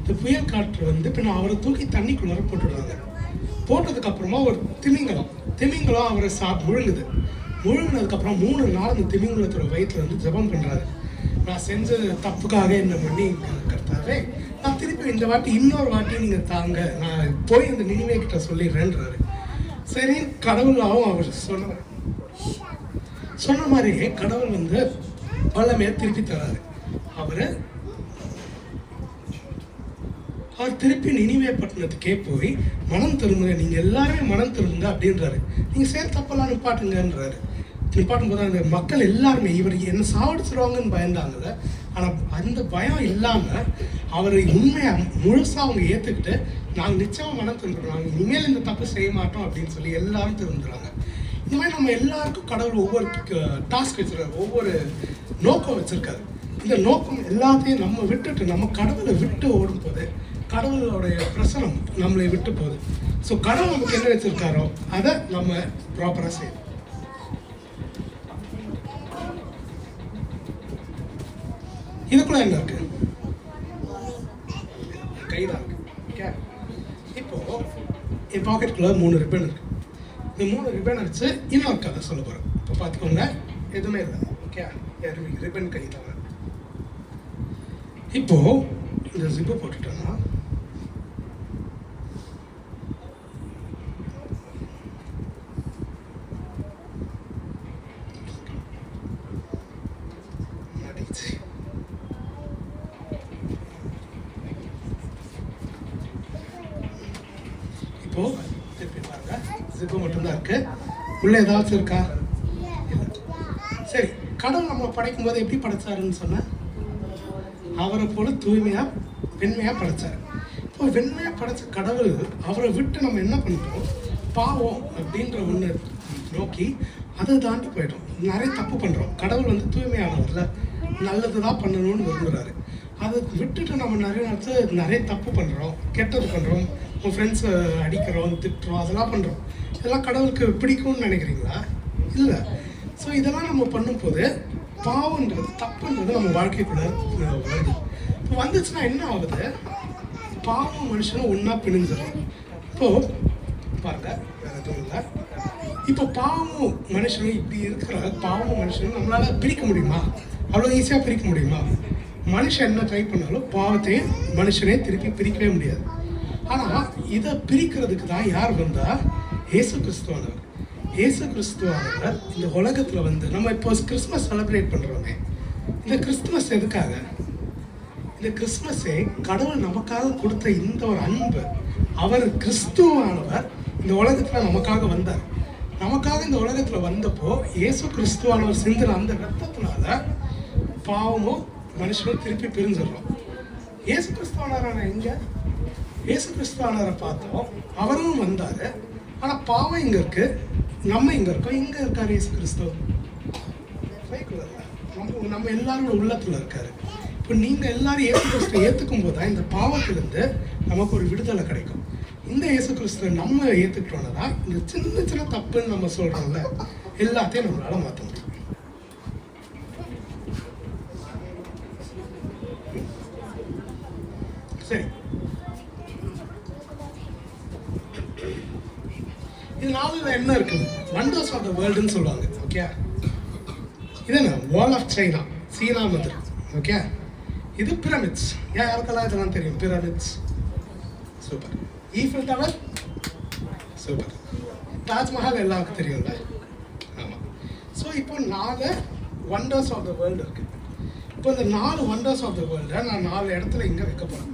இந்த புயல் காற்று வந்து பின்ன அவரை தூக்கி தண்ணிக்குள்ளார போட்டுடுறாங்க. போட்டதுக்கு அப்புறமா ஒரு திமிங்கலம் அவரை முழுங்கினதுக்கப்புறம் 3 நாள் அந்த திமிங்கலத்தோட வயிற்றுல வந்து ஜெபம் பண்ணுறாரு. நான் செஞ்ச தப்புக்காக என்ன பண்ணி கர்த்தாவே, நான் திருப்பி இந்த வாட்டி இன்னொரு வாட்டி நீங்கள் தாங்க, நான் போய் அந்த நினிவே கிட்ட சொல்லிடுறேன்றாரு. சரி, கடவுளாகவும் அவர் சொன்ன மாதிரியே கடவுள் வந்து வல்லமையை திருப்பி தராரு. அவர் திருப்பி நினிவே பட்டணத்துக்கே போய் மனம் திரும்புங்க, நீங்கள் எல்லாருமே மனம் திரும்புங்க அப்படின்றாரு. நீங்கள் சேர் தப்பெல்லாம் நிப்பாட்டுங்கன்றாரு. நிப்பாட்டும் போது அந்த மக்கள் எல்லாருமே இவர் என்ன சாவடிச்சிருவாங்கன்னு பயந்தாங்கல்ல, ஆனால் அந்த பயம் இல்லாமல் அவரை உண்மையாக முழுசாக அவங்க ஏற்றுக்கிட்டு நாங்கள் நிச்சயமாக மனம் திரும்புகிறோம், நாங்கள் இனிமேல் இந்த தப்பு செய்ய மாட்டோம் அப்படின்னு சொல்லி எல்லாரும் திரும்புகிறாங்க. இந்த மாதிரி நம்ம எல்லாருக்கும் கடவுள் ஒவ்வொரு டாஸ்க் வச்சுருக்காரு, ஒவ்வொரு நோக்கம் வச்சுருக்காரு. இந்த நோக்கம் எல்லாத்தையும் நம்ம விட்டுட்டு நம்ம கடவுளை விட்டு ஓடும் போது கடவுளுடைய பிரசனம் நம்மளை விட்டு போகுது. ஸோ கடவுள் நமக்கு என்ன வச்சிருக்காரோ அதை நம்ம ப்ராப்பராக செய்யணும். இதுக்குள்ள என்ன இருக்கு? கைதான் இருக்கு. இப்போ என் பாக்கெட்டுக்குள்ள 3 ரிப்பன் இருக்கு. இந்த 3 ரிப்பன் வச்சு இன்னொரு கதை சொல்ல போறேன். இப்போ பார்த்துக்கோங்க, எதுவுமே இல்லை. ஓகே, ரிப்பன் கை தான். இப்போ இந்த ஜிப்பை போட்டுட்டோம்னா இப்போ திருப்பி பாருங்க, ஜிப்பு மட்டும்தான் இருக்கு, உள்ள ஏதாச்சும் இருக்கா? இல்லை. சரி, கடவுள் நம்ம படைக்கும் போது எப்படி படைச்சாருன்னு சொன்ன, அவரை போல தூய்மையா வெண்மையா படைச்சாரு. இப்போ வெண்மையா படைச்ச கடவுள் அவரை விட்டு நம்ம என்ன பண்ணிட்டோம், பாவம் அப்படின்ற ஒன்று நோக்கி அதை தாண்டி போயிட்டோம். நிறைய தப்பு பண்றோம். கடவுள் வந்து தூய்மையானவர்ல, நல்லதுதான் பண்ணணும்னு விரும்புறாரு. அதை விட்டுட்டு நம்ம நிறைய நேரத்தில் நிறைய தப்பு பண்றோம், கெட்டது பண்றோம், உங்கள் ஃப்ரெண்ட்ஸை அடிக்கிறோம், திட்டுறோம், அதெல்லாம் பண்ணுறோம். இதெல்லாம் கடவுளுக்கு பிடிக்கும்னு நினைக்கிறீங்களா? இல்லை. ஸோ இதெல்லாம் நம்ம பண்ணும்போது பாவன்றது, தப்புன்றது நம்ம வாழ்க்கைக்குள்ள வருது. இப்போ வந்துச்சுன்னா என்ன ஆகுது, பாவம் மனுஷனும் ஒன்றா பிணிஞ்சிடும். இப்போது பாருங்க, வேறு எதுவும் இல்லை. இப்போ பாவமும் மனுஷனும் இப்படி இருக்கிற பாவமும் மனுஷனும் நம்மளால் பிரிக்க முடியுமா? அவ்வளோ ஈஸியாக பிரிக்க முடியுமா? மனுஷன் என்ன ட்ரை பண்ணாலும் பாவத்தையும் மனுஷனே திருப்பி பிரிக்கவே முடியாது. ஆனால் இதை பிரிக்கிறதுக்கு தான் யார் வந்தா? இயேசு கிறிஸ்துவானவர். இயேசு கிறிஸ்துவானவர் இந்த உலகத்தில் வந்து நம்ம இப்போ கிறிஸ்மஸ் செலிப்ரேட் பண்ணுறோமே, இந்த கிறிஸ்துமஸ் எதுக்காக? இந்த கிறிஸ்மஸே கடவுள் நமக்காக கொடுத்த இந்த ஒரு அன்பு. அவர் கிறிஸ்துவானவர் இந்த உலகத்தில் நமக்காக வந்தார். நமக்காக இந்த உலகத்தில் வந்தப்போ இயேசு கிறிஸ்துவானவர் சிந்தின அந்த ரத்தத்தினால பாவமும் மனுஷனும் திருப்பி பிரிஞ்சிடறோம். இயேசு கிறிஸ்துவானவரான எங்க? இயேசு கிறிஸ்துவானவரை பார்த்தோம், அவரும் வந்தார். ஆனால் பாவம் இங்கே இருக்கு, நம்ம இங்கே இருக்கோம். இங்கே இருக்கார் இயேசு கிறிஸ்துவ, நம்ம எல்லாரோட உள்ளத்தில் இருக்காரு. இப்போ நீங்கள் எல்லாரும் இயேசு கிறிஸ்துவை ஏற்றுக்கும் போது தான் இந்த பாவத்திலிருந்து நமக்கு ஒரு விடுதலை கிடைக்கும். இந்த இயேசு கிறிஸ்துவை நம்ம ஏற்றுக்கிட்டோன்னா தான் இந்த சின்ன சின்ன தப்புன்னு நம்ம சொல்கிறோம்ல, எல்லாத்தையும் நம்மளால் மாற்ற முடியும். சரி, இது 4ல என்ன இருக்குது? வண்டர்ஸ் ஆஃப் த வேர்ல்டுன்னு சொல்லுவாங்க. ஓகே, இது என்ன? வால் ஆஃப் சைனா, சீனா மந்திரம். ஓகே, இது பிரமிட்ஸ். யாருக்கெல்லாம் இதெல்லாம் தெரியும்? Pyramids, super. Eiffel tower, super. Taj Mahal எல்லாருக்கும் தெரியும்ல? ஆமாம். ஸோ இப்போ 4 வண்டர்ஸ் ஆஃப் த வேர்ல்டு இருக்கு. இப்போ இந்த 4 வண்டர்ஸ் ஆஃப் த வேர்ல்டை நான் 4 இடத்துல இங்கே வைக்க போகிறேன்.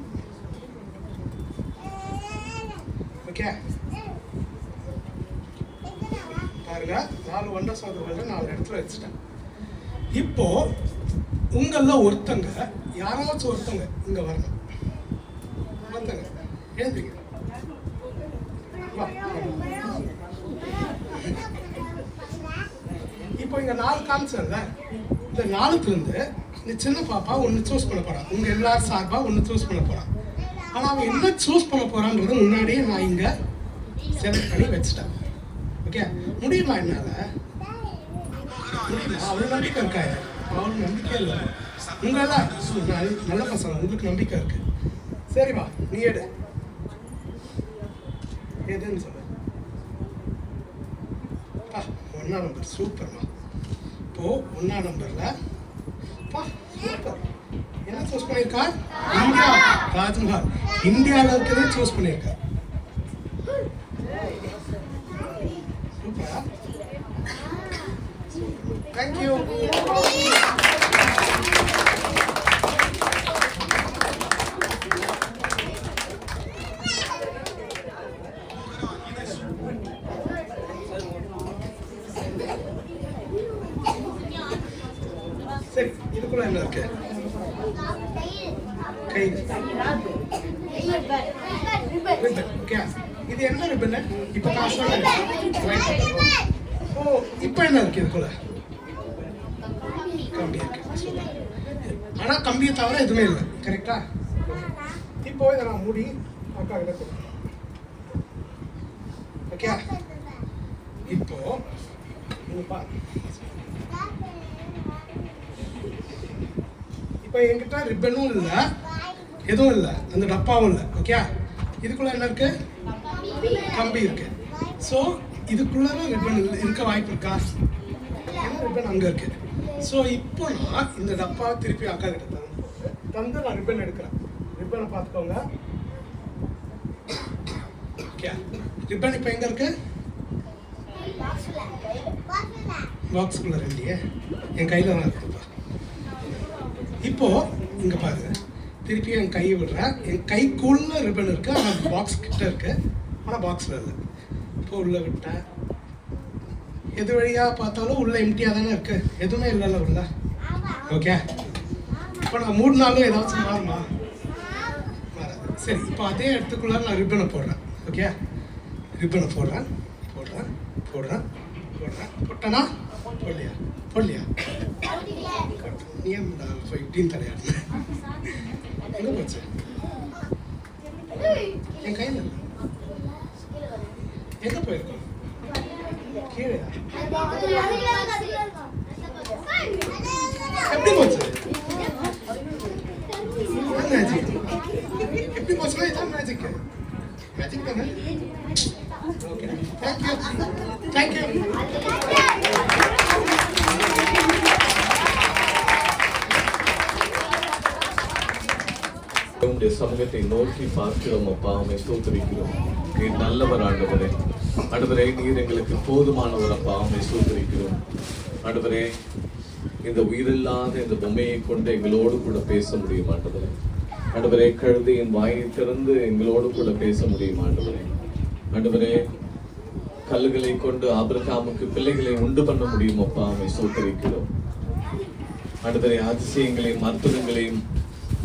ஓகே, பாருங்க, 4 வண்டர்ஸ் ஆஃப் த வேர்ல்டை 4 இடத்துல வச்சுட்டேன். இப்போ உங்கள ஒருத்தங்க, யாராச்சும் ஒருத்தங்க இங்க வரணும். ஒருத்தங்க எழுதுங்க. இப்போ இங்க 4 காமிச்சல, இந்த 4த்துல இந்த சின்ன பாப்பா ஒன்று சூஸ் பண்ண போறான். உங்க எல்லாரும் சார்பா ஒன்று சூஸ் பண்ண போறான். ஆனா அவன் என்ன சூஸ் பண்ண போறான்றது முன்னாடியே நான் இங்க செலக்ட் பண்ணி வச்சுட்டேன். ஓகே, முடியுமா என்னால? அவளுக்கு நம்பிக்கை இருக்கா? அவளுக்கு நம்பிக்கை இல்லை. உங்களெல்லாம் நல்ல பசங்க, உங்களுக்கு நம்பிக்கை இருக்கு. சரிம்மா, நீ எடு. எதுன்னு சொல்லு. 1ஆம் நம்பர் சூப்பர்மா. இப்போ 1ஆம் நம்பர்ல சூப்பர். என்ன சூஸ் பண்ணியிருக்கா? இந்தியா, தாஜ்மஹால். இந்தியாவில் இருக்கிறதே சூஸ் பண்ணியிருக்கா. சூப்பரா? தேங்க்யூ. சரி, இதுக்குள்ள என்ன இருக்கு? கை ரிப்பன். ஓகே, இது என்ன ரிப்பன்? இப்போ காசு. ஓ, இப்போ என்ன இருக்கு இதுக்குள்ள? கம்பி இருக்கு. ஆனா கம்பியை தவிர எதுவுமே இல்லை. கரெக்டா? இப்போ இதை நான் மூடி அக்கா கிட்ட கொடுக்கணும். ஓகே, இப்போ இப்போ என்கிட்ட ரிப்பனும் இல்லை, எதுவும் இல்லை, அந்த டப்பாவும் இல்லை. ஓகே, இதுக்குள்ள என்ன இருக்கு? கம்பி இருக்கு. ஸோ இதுக்குள்ள ரிப்பன் இருக்க வாய்ப்பு இருக்கா? ஏன்னா ரிப்பன் அங்கே இருக்கு. ஸோ இப்போ நான் இந்த டப்பாவை திருப்பி அக்கா கிட்ட தந்து நான் ரிப்பன் எடுக்கிறேன். ரிப்பனை பார்த்துக்கோங்க. ஓகே, ரிப்பன் இப்போ எங்கே இருக்கு? பாக்ஸுக்குள்ள ரெண்டியே என் கையில் தான் இருக்குப்பா. இப்போ இங்கே பாருங்க, திருப்பி என் கையை விடுறேன். என் கைக்குள்ள ரிப்பன் இருக்கு, ஆனால் பாக்ஸ் கிட்ட இருக்கு, ஆனால் பாக்ஸில் இல்லை. இப்போ உள்ள விட்டேன். எது வழியாக பார்த்தாலும் உள்ள எம்டியாக தானே இருக்கு, எதுவுமே இல்லைல்ல உள்ள. ஓகே, இப்போ நான் 3 நாளும் ஏதாச்சும் மாறுமா? மாறாது. சரி, இப்போ அதே இடத்துக்குள்ள நான் ரிப்பனை போடுறேன். ஓகே, ரிப்பனை போடுறேன். போட்டனா? போடலையா? நீ இப்போ இப்படின்னு தலையாடு. எங்கே போச்சு? என் கையில் இல்லை. எங்கே போயிருக்கோம்? கீழே. எப்படி போச்சு? மேஜிக். எப்படி போச்சுன்னா இதான் மேஜிக். மேஜிக் தானே? Okay, thank you. உங்களுடைய சமூகத்தை நோக்கி பார்க்கிறோம் அப்பா, உம்மை ஸ்தோத்திரிக்கிறோம். நீர் நல்லவர் ஆண்டவரே. ஆண்டவரே, நீர் எங்களுக்கு போதுமானவர் அப்பா, உம்மை ஸ்தோத்திரிக்கிறோம். ஆண்டவரே, இந்த உயிரில்லாத இந்த பொம்மையை கொண்டு எங்களோடு கூட பேச முடியும் ஆண்டவரே. ஆண்டவரே, கழுதையின் வாயை திறந்து எங்களோடு கூட பேச முடியும் ஆண்டவரே. ஆண்டவரே, கல்லுகளை கொண்டு ஆபிரகாமுக்கு பிள்ளைகளை உண்டு பண்ண முடியும் அப்பா, உம்மை ஸ்தோத்திரிக்கிறோம். ஆண்டவரே, அதிசயங்களையும் அற்புதங்களையும்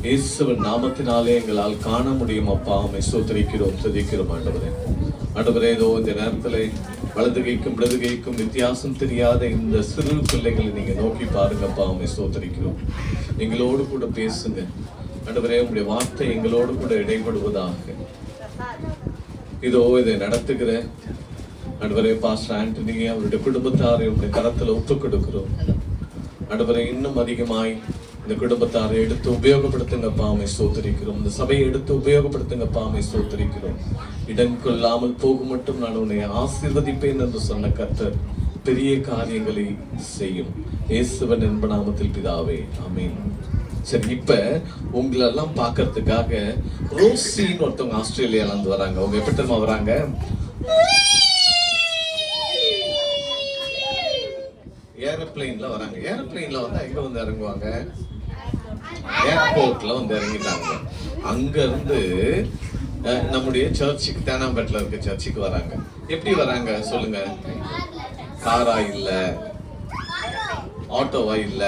இயேசுவின் நாமத்தினாலே எங்களால் காண முடியும் அப்பா, உம்மை ஸ்தோத்திரிக்கிறோம், துதிக்கிறோம் ஆண்டவரே. ஆண்டவரே, இதோ இந்த நேரத்தில் வலது கைக்கும் இடது கைக்கும் வித்தியாசம் தெரியாத இந்த சிறு பிள்ளைகளை நீங்க நோக்கி பாருங்க அப்பா, உம்மை ஸ்தோத்திரிக்கிறோம். எங்களோடு கூட பேசுங்க ஆண்டவரே. உங்களுடைய வார்த்தை எங்களோடு கூட இடைபடுவதாக. இதோ இதை நடத்துகிற ஆண்டவரே பாஸ்டர் ஆண்டனி அவருடைய குடும்பத்தாரை உங்களுடைய கரத்துல ஒப்புக் கொடுக்கிறோம் ஆண்டவரே. இன்னும் அதிகமாய் இந்த குடும்பத்தாரை எடுத்து உபயோகப்படுத்துங்கப்பா, உம்மை ஸ்தோத்திரிக்கிறோம். இந்த சபையை எடுத்து உபயோகப்படுத்துங்கப்பா, உம்மை ஸ்தோத்திரிக்கிறோம். இடம் கொள்ளாமல் போகும் மட்டும் நான் உன்னை ஆசீர்வதிப்பேன் என்று சொன்ன கர்த்தர் பெரிய காரியங்களை செய்யும். இயேசுவின் அன்பு நாமத்தில் பிதாவே, ஆமென். சரி, இப்ப உங்களெல்லாம் பாக்குறதுக்காக ரோசின்னு ஒருத்தவங்க ஆஸ்திரேலியால இருந்து வராங்க. அவங்க எப்படி தெரியுமா வராங்க? ஏரோப்ளைன்ல வராங்க. ஏரோப்ளைன்ல வந்தா எங்க வந்து இறங்குவாங்க? ஏர்போர்ட்ல வந்து இறங்கிட்டாங்க. அங்க இருந்து நம்முடைய சர்ச்சுக்கு, தேனாம்பேட்டில் இருக்க சர்ச்சுக்கு வராங்க. எப்படி வராங்க சொல்லுங்க? காரா இல்ல, ஆட்டோவா இல்ல,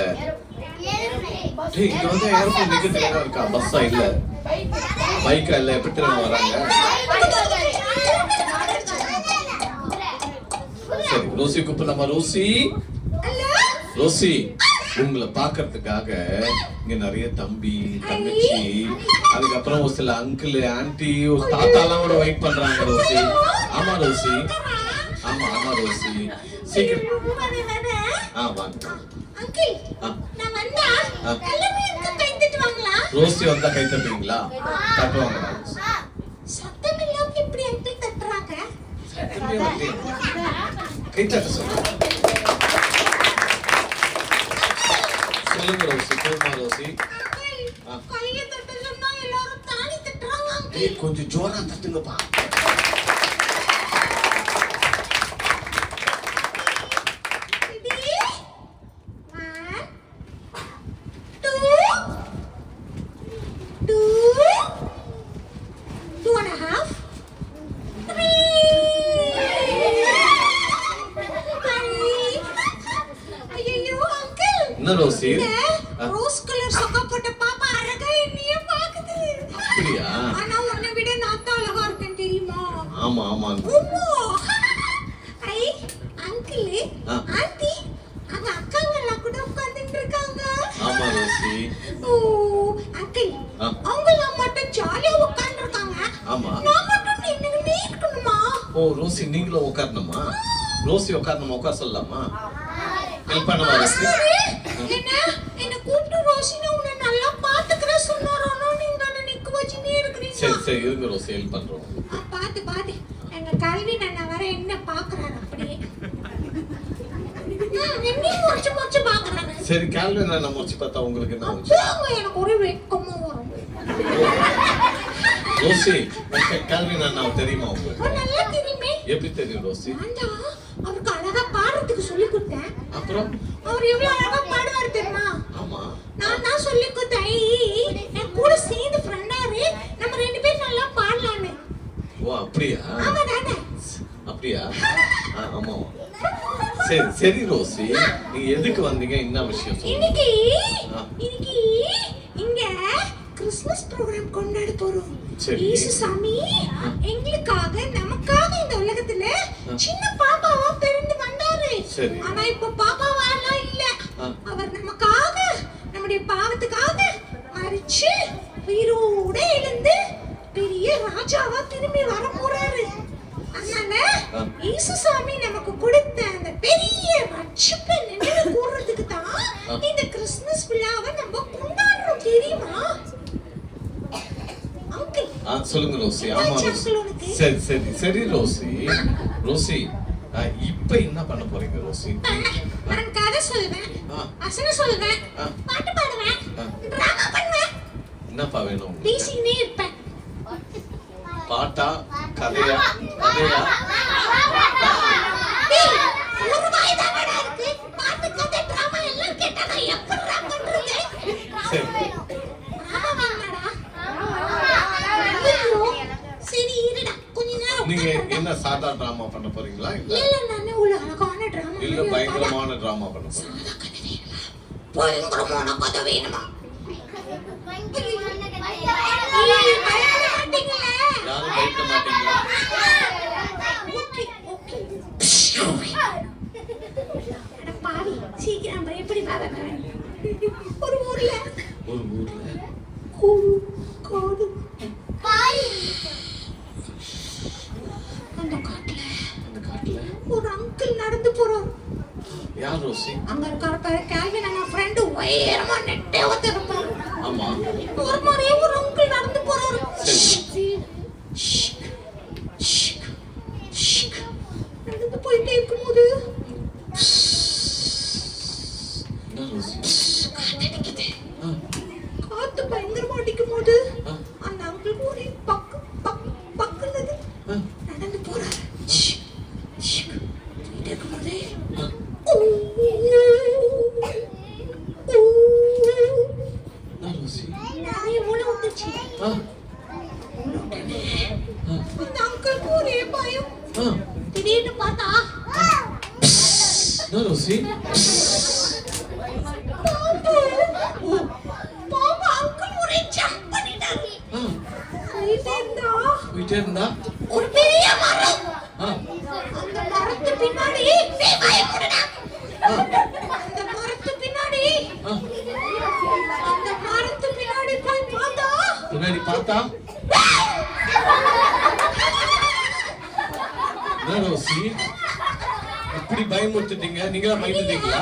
இங்க வந்து ஏர்போர்ட் மிக தெளிவா இருக்கா? பஸ்ஸா இல்ல, பைக்கா இல்ல, எப்படி தெரியுமா வராங்க? சரி, ரோசி கூப்பிடலாமா? ரோசி உங்களை பாக்குறதுக்காக இங்க நிறைய தம்பி தங்கச்சி, அதுக்கப்புறம் ஒரு சில அங்கிள் ஆன்டி, ஒரு தாத்தா எல்லாம் கூட வெயிட் பண்றாங்க. ரோசி, ஆமா ரோசி, ஆமா ரோசி, சீக்கிரம் வாங்க. அங்கிள் ஆ. நான் வந்தா ஆ. எல்லாமே எனக்கு கை தட்டுவாங்களா? ரோசி வந்தா கை தட்டுவீங்களா? தட்டுவாங்களா? சத்தம் இல்லாம இப்படி அங்கிள் தட்டுறாங்க. சத்தமே வரலையே. கை தட்ட சொல்லுங்க. சொல்லுங்க ரோசி, போமா ரோசி. அங்கிள் ஆ. கையை தட்ட சொன்னா எல்லாரும் தாலி தட்டுறாங்க அங்கிள். ஏய், கொஞ்சம் ஜோரா தட்டுங்கப்பா. Ready? 1, 2, 2.5, 3. ஐயோ அங்கிள், என்ன ரோசி? இந்த ரோஸ் கலர் சொக்கா போட்ட பாப்பா அழகா என்னையே பாக்குது. அப்படியா? ஆனா உன்னை விட நான் தான் அழகா இருக்கேன் தெரியுமா? ஆமா ஆமா. ஓமோ. ஐ அங்கிள், ஆ. ஆண்டி, அங்க அக்காங்க எல்லாம் கூட உட்கார்ந்துட்டு இருக்காங்க. ஆமா ரோசி. ஓ அங்கிள், ஆ. அவங்க எல்லாம் மட்டும் ஜாலியா உட்கார்ந்து இருக்காங்க. ஆமா. நான் மட்டும் நின்னுக்கிட்டே இருக்கணுமா? ஓ ரோசி, நீங்களும் உட்காரணுமா? ரோசி உட்காரணுமா? உட்கார சொல்லலாமா? ஹெல்ப் பண்ணவா ரோசி? என்ன கூப்பிட்டு ரோஷினா உன்னை நல்லா பாத்துக்கிற சொன்னாரோ, நீங்க என்ன நிக்க வச்சுனே இருக்கிறீங்க. சரி சரி இருங்க ரோசி, ஹெல்ப் பண்றோம். பாத்து பாத்து எங்க கல்வி நான் வர என்ன பாக்குறாரு அப்படியே. என்னையும் முடிச்சு முடிச்சு பாக்குறாரு. சரி, கேள்வி நான் முடிச்சு பார்த்தா உங்களுக்கு என்ன ஆச்சு? அப்போ எனக்கு ஒரு வெட்கமா வரும். ரோசி, கேள்வி நான் தெரியுமா உங்களுக்கு? நல்லா தெரியுமே. எப்படி தெரியும் ரோசி? ஆண்டா, அவருக்கு அழகா பாடுறதுக்கு சொல்லி கொடுத்தேன். அப்புறம் அவர் எவ்வளவு அழகா பாடுவார் தெரியுமா? ஆமா. நான் தான் சொல்லி கொடுத்தேன். என் கூட சேர்ந்து ஃப்ரெண்டாரு, நம்ம 2 பேரும் நல்லா பாடலான்னு. ஓ அப்படியா? ஆமா தானே? அப்படியா? ஆமா. சரி சரி ரோசி, நீங்க எதுக்கு வந்தீங்க? என்ன விஷயம் சொல்லுங்க. இன்னைக்கு ஆ. இன்னைக்கு இங்க கிறிஸ்மஸ் ப்ரோகிராம் கொண்டாட போறோம். சரி. இயேசு சாமி எங்களுக்காக நமக்காக இந்த உலகத்துல சின்ன பாப்பாவா பிறந்து வந்தாரு. சரி. ஆனா இப்ப பாப்பாவாலாம் இல்ல. ஆ. அவர் நமக்காக நம்முடைய பாவத்துக்காக மரிச்சு உயிரோட எழுந்து பெரிய ராஜாவா திரும்பி வர போறாரு. அதனால ஆ. இயேசு சாமி நமக்கு கொடுத்த அந்த பெரிய ரட்சிப்பை நினைவு கூர்றதுக்கு தான் இந்த கிறிஸ்மஸ் விழாவை நம்ம கொண்டாடுறோம் தெரியுமா? அங்கிள் சொல்லுங்க ரோசி. ஆமா என்னாச்சு ரோசி. uncle உனக்கு? சரி சரி சரி ரோசி. ரோசி, இப்ப என்ன பண்ண போறீங்க ரோசி? நான் கதை சொல்வேன், ஆ. வசனம் சொல்வேன், ஆ. பாட்டு பாடுவேன், ஆ. டிராமா பண்ணுவேன், என்னப்பா வேணும் உங்களுக்கு? பேசிக்கிட்டே இருப்பேன். பாட்டா கதையா? கதையா? டேய், ஒரு வாய் தானடா இருக்கு. பாட்டு, கதை, டிராமா எல்லாம் கேட்டா நான் எப்படிடா பண்றது? சரி. டிராமா வேணாடா. ஐயோ, சரி இருடா, கொஞ்ச நேரம் நீங்க உட்காருடா. என்ன சாதா டிராமா பண்ண போறீங்களா? இல்ல இல்ல நானே ஒரு அழகான டிராமா இல்ல பயங்கரமான டிராமா பண்ண போறீங்களா? பயங்கரமான கதை வேணுமா? யாரும் பயப்பட மாட்டீங்களா? சீக்கிரம் பயப்படி ஒரு ஊர்ல ஒரு ஊர்ல அந்த காட்டுல அந்த காட்டுல ஒரு அங்கிள் நடந்து போறாரு. யார் ரோசி? அங்க இருக்கிற பேரு கேள்வி, நம்ம ஃப்ரெண்டு உயரமா நெட்டே ஒருத்தர். ஆமா. ஒரு மாதிரியே ஒரு அங்கிள் நடந்து போறாரு. சரி. நடந்து போயிட்டே இருக்கும்போது என்ன ரோசி? காத்தடிக்குது. ஆ, காத்து பயங்கரமா அடிக்கும் போது ஆ. அந்த அங்கிள் ஒரே பக்குனது ஆ. நடந்து போறாரு. போயிட்டே இருக்கும்போது ஆ. என்ன ரோசி? நிறைய முளை வந்துச்சு. ஆ, அந்த அங்கிள் ஒரே பயம். ஆ. திடீர்னு பார்த்தா என்ன ரோசி? பாப்பா அங்கிள் ஒரே ஜம்ப் பண்ணிட்டாரு. ஆ, போயிட்டே இருந்தா போயிட்டே இருந்தா ஒரு பெரிய மரம். ஆ, அந்த மரத்து பின்னாடி டேய் பயப்படுடா. ஆ, அந்த மரத்து பின்னாடி ஆ. அந்த மரத்து பின்னாடி போய் பார்த்தா பின்னாடி பார்த்தா என்ன ரோசி? இப்படி பயமுறுத்திட்டீங்க. நீங்களா பயந்துட்டீங்களா?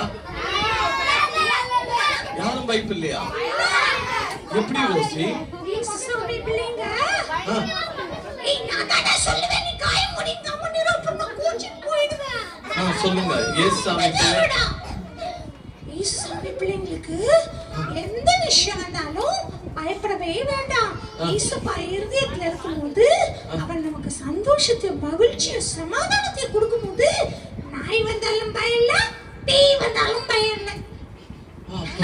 யாரும் பயப்பில்லையா? எப்படி ரோசி? இயேசுசாமி பிள்ளைங்க. ஆ, ஏய், நான் தானே சொல்லுவேன், நீ காயம் மூடிட்டு கம்முனு அப்புறம் கூச்சிட்டு போயிடுவேன். சொல்லுங்க. இயேசுசாமி பிள்ளை. இயேசுசாமி பிள்ளைங்களுக்கு எந்த விஷயம் வந்தாலும் பயப்படவே வேண்டாம். இயேசுப்பா இருதயத்துல இருக்கும்போது அவன் நமக்கு சந்தோஷத்தை, மகிழ்ச்சியை, சமாதானத்தை கொடுக்கும்போது நாய் வந்தாலும் பயம் இல்ல, தீ வந்தாலும் பயம் இல்ல. அப்ப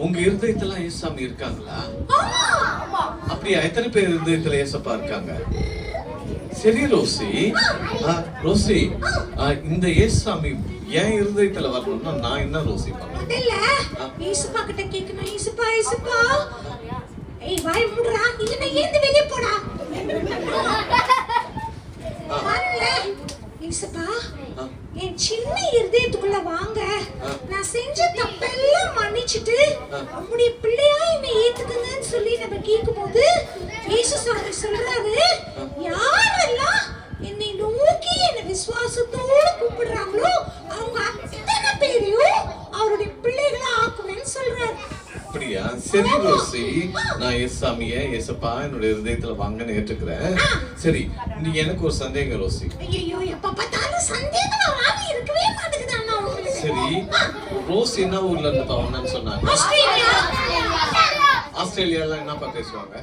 உங்க இருதயத்துல இயேசுசாமி இருக்காங்களா? ஆமா. அப்படியா? எத்தனை பேர் இருதயத்துல இயேசப்பா இருக்காங்க? சரி ரோசி. ரோசி, இந்த இயேசுசாமி என் இருதயத்துல வரணும்னா நான் என்ன ரோசி பண்ணணும்? முதல்ல இயேசுப்பா கிட்ட கேட்கணும். இயேசுப்பா, இயேசுப்பா. ஏய், வாய் மூடுறா, இல்லைன்னா ஏந்து வெளியே போடா. வரல. இயேசுப்பா, என் சின்ன இருதயத்துக்குள்ள வாங்க. நான் செஞ்ச தப்பெல்லாம் மன்னிச்சிட்டு உம்முடைய பிள்ளையா என்னை ஏத்துக்குங்கன்னு சொல்லி நம்ம கேட்கும்போது இயேசுசாமி சொல்றாரு, யாரெல்லாம் என்னை நோக்கி என்னை விசுவாசத்தோடு கூப்பிடுறாங்களோ அவங்க அத்தனை பேரையும் அவருடைய பிள்ளைகளா ஆக்குவேன்னு சொல்றாரு. அப்படியா? சரி ரோசி, நான் இயேசுசாமியை இயேசப்பா என்னோட இருதயத்துல வாங்கன்னு ஏற்றுக்கிறேன். சரி, நீ எனக்கு ஒரு சந்தேகம் ரோசி. ஐயோ, எப்ப பார்த்தாலும் சந்தேகமா வாங்கி இருக்கவே மாட்டேங்குது அண்ணா உங்களுக்கு. சரி, ரோசி என்ன ஊர்ல இருந்து வந்தான்னு சொன்னாங்க? ஆஸ்திரேலியா. ஆஸ்திரேலியால என்னப்பா பேசுவாங்க?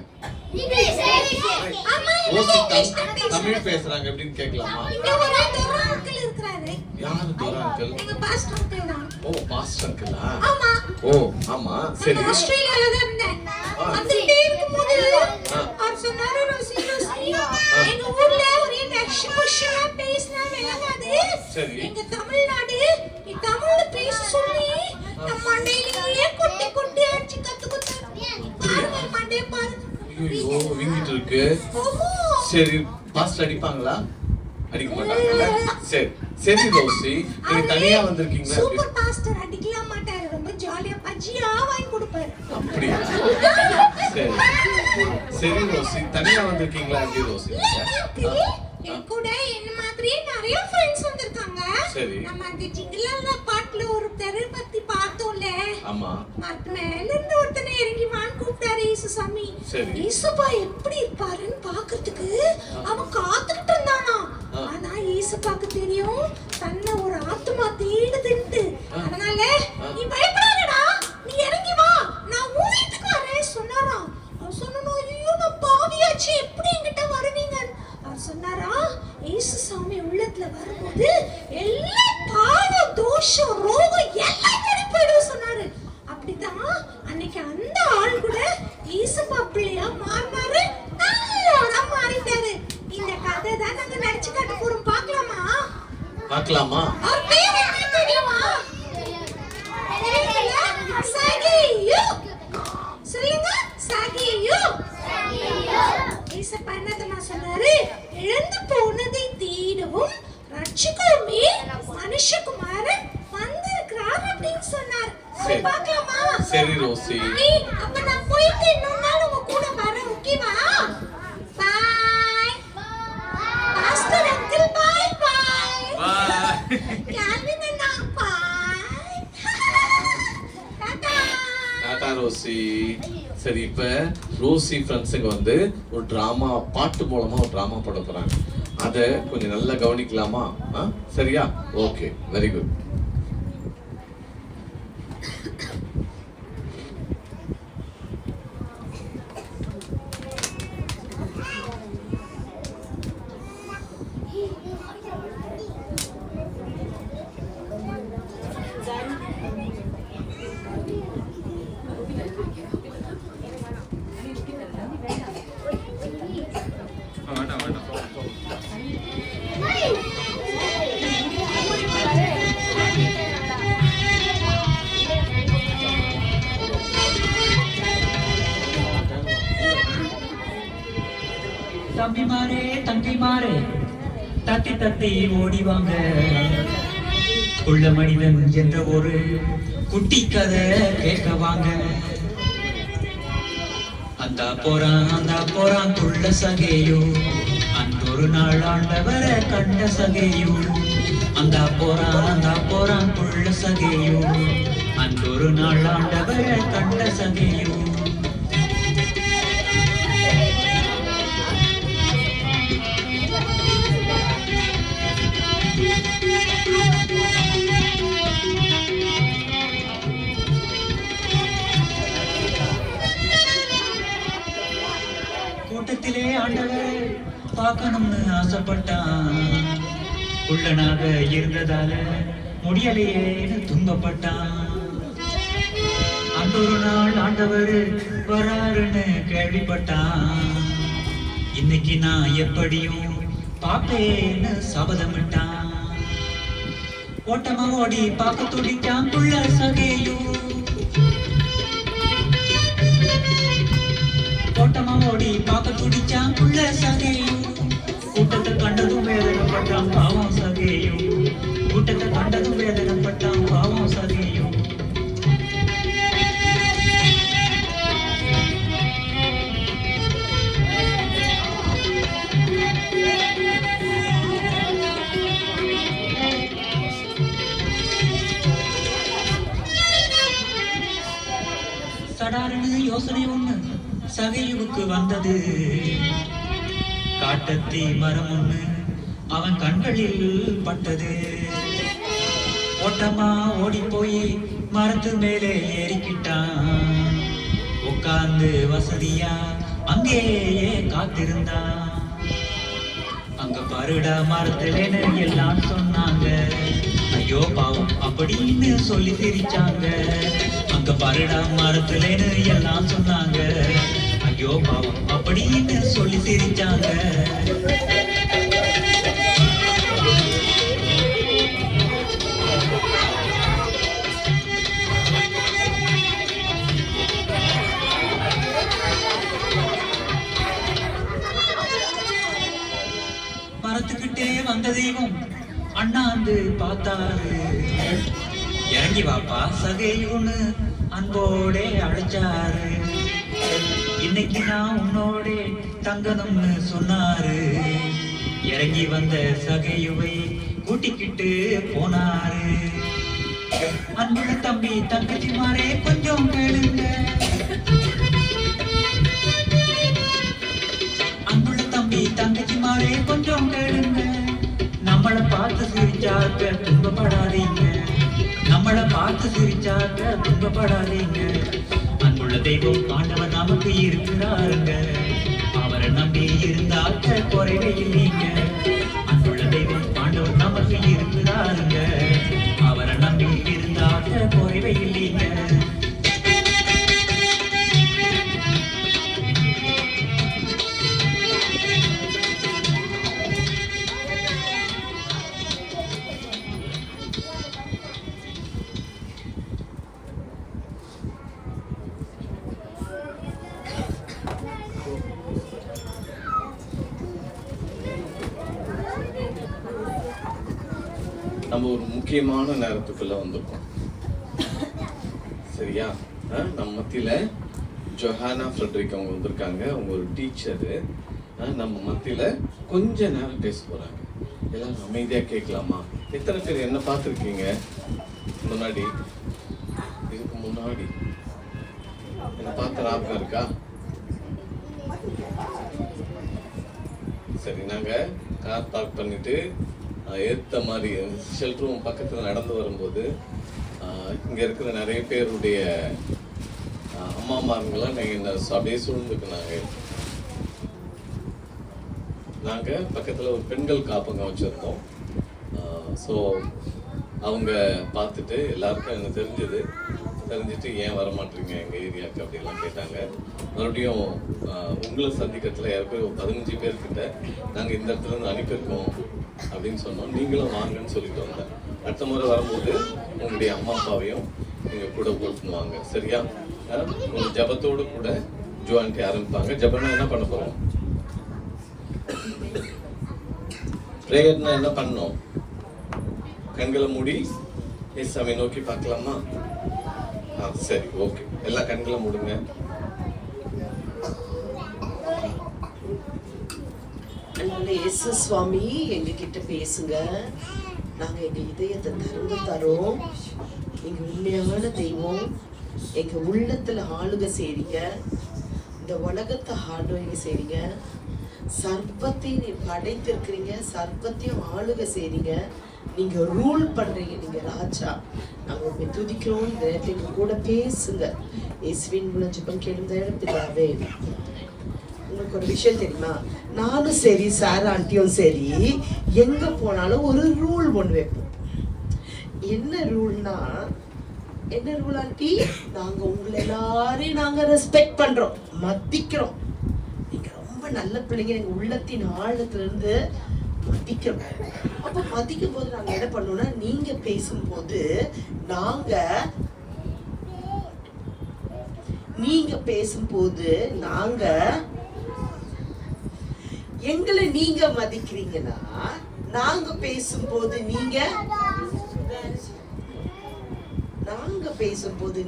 ஆமா, ரோசி இங்கிலீஷ் தமிழ் பேசுறாங்க எப்படின்னு கேட்கலாமா? இங்க ஒரு துரை அங்கிள் இருக்கிறாரு. யாரு துரை அங்கிள்? எங்க பாஸ்டர் அங்கிள் தான். ஓ, பாஸ்டர் அங்கிளா? ஆமா. ஓ, ஆமா. சரி. நான் ஆஸ்திரேலியால தான் இருந்தேன். வந்துட்டே இருக்கும்போது அவர் சொன்னாரு, ரோசி, எங்க ஊர்ல ஒரே நஷ்டபுஷா பேசினா விளங்காது. சரி. எங்க தமிழ்நாடு நீ தமிழ்ல பேச சொல்லி நம்ம மண்டையிலேயே கொட்டி கொட்டி அடிச்சு கத்துக்கிட்டு பாருங்க, மண்டைய பாருங்க. ஐயோ, வீங்கிட்டு இருக்கு. ஓஹோ. சரி, பாஸ்டர் அடிப்பாங்களா? அடிக்க மாட்டாங்கல்ல? சரி சரி ரோசி, நீங்க தனியா வந்திருக்கீங்களா? சூப்பர் பாஸ்டர் அடிக்கலாம் மாட்டாரு, ரொம்ப ஜாலியா பஜ்ஜியா வாங்கி கொடுப்பாரு. அப்படியா? சரி சரி ரோசி, தனியா வந்திருக்கீங்களா? எப்படி ரோசி? என் கூட என்ன மாதிரியே நிறைய ஃப்ரெண்ட்ஸ் வந்திருக்காங்க. சரி. நம்ம அந்த ஜிங்கிளால பாட்டுல ஒரு தெரு பத்தி பார்த்தோம்ல. ஆமா. மரத்து மேல இருந்து ஒருத்தனை இறங்கி வான்னு கூப்பிட்டாரு இயேசுசாமி. சரி. இயேசுப்பா எப்படி இருப்பாருன்னு பாக்குறதுக்கு அவன் காத்துக்கிட்டு இருந்தானா. ஆனா இயேசுப்பாக்கு தெரியும் தன்னை ஒரு ஆத்துமா தேடுதுன்ட்டு. அதனால நீ பயப்படாதடா, நீ இறங்கி வா, நான் உன் வீட்டுக்கு வரேன் சொன்னாராம். அவன் சொன்னோ, ஐயோ நான் பாவியாச்சு, எப்படி என்கிட்ட வருவீங்க? அவர் சொன்னாரா, இயேசுசாமி உள்ளத்துல வரும்போது எல்லா பாவம், தோஷம், ரோகம் எல்லாம் வெளிப்படும் சொன்னாரு. அப்படிதான் அன்னைக்கு அந்த ஆள் கூட இயேசுப்பா பிள்ளையா மாறினாரு, நல்லவனா மாறிட்டாரு. இந்த கதை தான் நாங்க நடிச்சு காட்ட போறோம். பார்க்கலாமா? பார்க்கலாமா? அவர் பேர் என்ன தெரியுமா? தெரியல? சகேயு. சொல்லுங்க, சகேயு. இயேசுப்பா என்னதமா சொன்னாரு? இழந்து போனதை தேடவும் ரட்சிக்கவுமே மனுஷகுமாரன் வந்திருக்கிறார் அப்படின்னு சொன்னார். சரி. பார்க்கலாமா? சரி ரோசி. அப்ப நான் போயிட்டு இன்னொரு நாள் உங்க கூட வரேன், ஓகேவா? பாய் பாஸ்டர் அங்கிள், பாய் பாய். பாய். கால்வின் அண்ணா, பாய். டாடா. டாடா ரோசி. சரி, இப்ப ரோசி ஃப்ரெண்ட்ஸுங்க வந்து ஒரு டிராமா, பாட்டு மூலமா ஒரு டிராமா போட போறாங்க. அதை கொஞ்சம் நல்லா கவனிக்கலாமா? சரியா? Okay, very good. தம்பிமாரே தத்தி தத்தி ஓடிவாங்க. உள்ள மனிதன் என்ற ஒரு குட்டி கதை கேட்க வாங்க. அந்த போறான் குள்ள சகேயோ, அன்றொரு நாள் ஆண்டவரை கண்ட சகேயோ. அந்தா போறான் புள்ள சகையோ அன்றொரு நாள் ஆண்டவரை கண்ட சகையோ கூட்டத்திலே ஆண்டவரை பார்க்கணும்னு ஆசைப்பட்டான். குள்ளனாக இருந்ததால முடியலையேன்னு துன்பப்பட்டான். அன்றொரு நாள் ஆண்டவர் வராருன்னு கேள்விப்பட்டான். இன்னைக்கு நான் எப்படியும் பாப்பேன்னு சபதமிட்டான். ஓட்டமா ஓடி பார்க்க துடிச்சான் புள்ள சகையும். ஓட்டமா ஓடி பார்க்க துடிச்சான் புள்ள சகையும். கூட்டத்தை கண்டதும் வேதனைப்பட்டான் பாவம் சகையும். கூட்டத்தை கண்டதும் வேதனைப்பட்டான் பாவம் சகையும். சடாருன்னு யோசனை ஒண்ணு சகையுவுக்கு வந்தது. காட்டத்தி மரம் ஒண்ணு அவன் கண்களில் பட்டது. ஓட்டமா ஓடி போய் மரத்து மேலே ஏறிக்கிட்டான். உட்கார்ந்து வசதியா அங்கேயே காத்திருந்தான். அங்க பாருடா மரத்துலேன்னு எல்லாம் சொன்னாங்க. ஐயோ பாவம் அப்படின்னு சொல்லி சிரிச்சாங்க. அங்க பாருடா மரத்துலேன்னு எல்லாம் சொன்னாங்க. ஐயோ பாவம் அப்படின்னு சொல்லி சிரிச்சாங்க. மரத்துக்கிட்டே வந்த தெய்வம் அண்ணாந்து பார்த்தாரு. இறங்கி வாப்பா சகையுன்னு அன்போடே அழைச்சாரு. இன்னைக்கு நான் உன்னோட தங்கணும்னு சொன்னாரு. இறங்கி வந்த சகையுவை கூட்டிக்கிட்டு போனாரு. அன்புள்ள தம்பி தங்கச்சி மாறே கொஞ்சம் கேளுங்க. அன்புள்ள தம்பி தங்கச்சி மாறே கொஞ்சம் கேளுங்க. நம்மளை பார்த்து சிரிச்சாக்க துன்பப்படாதீங்க. நம்மளை பார்த்து சிரிச்சாக்க துன்பப்படாதீங்க. அன்புள்ள தெய்வம் ஆண்டவர் நமக்கு இருக்கிறாருங்க. அவரை நம்பி இருந்தாக்க குறைவே இல்லைங்க. அன்புள்ள தெய்வம் ஆண்டவர் நமக்கு இருக்கிறாருங்க. அவரை நம்பி இருந்தாக்க குறைவே இல்லைங்க. நம்ம ஒரு முக்கியமான நேரத்துக்குள்ள வந்திருக்கோம். சரியா? நம்ம மத்தியில ஜொஹானா ஃப்ரெட்ரிக் அவங்க வந்திருக்காங்க. அவங்க ஒரு டீச்சரு. நம்ம மத்தியில கொஞ்ச நேரம் பேச போறாங்க. எல்லாரும் அமைதியா கேட்கலாமா? எத்தனை பேர் என்ன பார்த்துருக்கீங்க முன்னாடி? இதுக்கு முன்னாடி என்ன பார்த்த ஞாபகம் இருக்கா? சரி, நாங்க கார் பார்க் பண்ணிட்டு ஏற்ற மாதிரி ஷெல்டர் ரூம் பக்கத்தில் நடந்து வரும்போது இங்கே இருக்கிற நிறைய பேருடைய அம்மாமாருங்களாம் நாங்கள் அப்படியே சூழ்ந்துக்குனாங்க. நாங்கள் பக்கத்தில் ஒரு பெண்கள் காப்பகம் வச்சுருந்தோம். ஸோ அவங்க பார்த்துட்டு எல்லாருக்கும் எனக்கு தெரிஞ்சுட்டு ஏன் வரமாட்டீங்க எங்கள் ஏரியாவுக்கு அப்படிலாம் கேட்டாங்க. மறுபடியும் உங்களை சந்திக்கிறதுல ஏற்கனவே 15 பேர்கிட்ட நாங்கள் இந்த இடத்துல இருந்து அனுப்பியிருக்கோம் அப்படின்னு சொன்னோம். நீங்களும் வாங்கன்னு சொல்லிட்டு வந்தேன். அடுத்த முறை வரும்போது உங்களுடைய அம்மா அப்பாவையும் நீங்கள் கூட கூப்பிடுவாங்க. சரியா? உங்கள் ஜபத்தோடு கூட ஜோஆன்ட்டி ஆரம்பிப்பாங்க. ஜபன்னா என்ன பண்ண போகிறோம்? ப்ரேயர்னா என்ன பண்ணோம்? கண்களை மூடி இயேசுவை நோக்கி பார்க்கலாமா? சரி, ஓகே. எல்லா கண்களை மூடுங்க. இயேசு சுவாமி எங்க கிட்ட பேசுங்க. நாங்க எங்க இதயத்தை திறந்து தரோம். நீங்க உண்மையான தெய்வம், எங்க உள்ளத்துல ஆளுகை செய்றீங்க, இந்த உலகத்தை ஆளுகை செய்றீங்க, சர்வத்தையும் நீ படைத்திருக்கிறீங்க, சர்வத்தையும் ஆளுகை செய்றீங்க, நீங்க ரூல் பண்றீங்க, நீங்க ராஜா. நாங்க உண்மை துதிக்கிறோம். இந்த நேரத்தில் எங்க கூட பேசுங்க. இயேசுவின் மூலம் ஜெபம் கேளுங்க பிதாவே. உங்களுக்கு ஒரு விஷயம் தெரியுமா? நானும் சரி, சார் ஆண்டியும் சரி, எங்க போனாலும் ஒரு ரூல் ஒன்று வைப்போம். என்ன ரூல்னா, என்ன ரூல் ஆண்டி? நாங்க உங்களை எல்லாரையும் நாங்க ரெஸ்பெக்ட் பண்றோம், மதிக்கிறோம். நீங்க ரொம்ப நல்ல பிள்ளைங்க, எங்க உள்ளத்தின் ஆழத்துல இருந்து மதிக்கிறோம். அப்ப மதிக்கும் போது நாங்க என்ன பண்ணோம்னா, நீங்க பேசும்போது நீங்க பேசும்போது நாங்க எங்களை நீங்க மதிக்கிறீங்கன்னா, நாங்க பேசும்போது நீங்க நாங்க பேசும்போது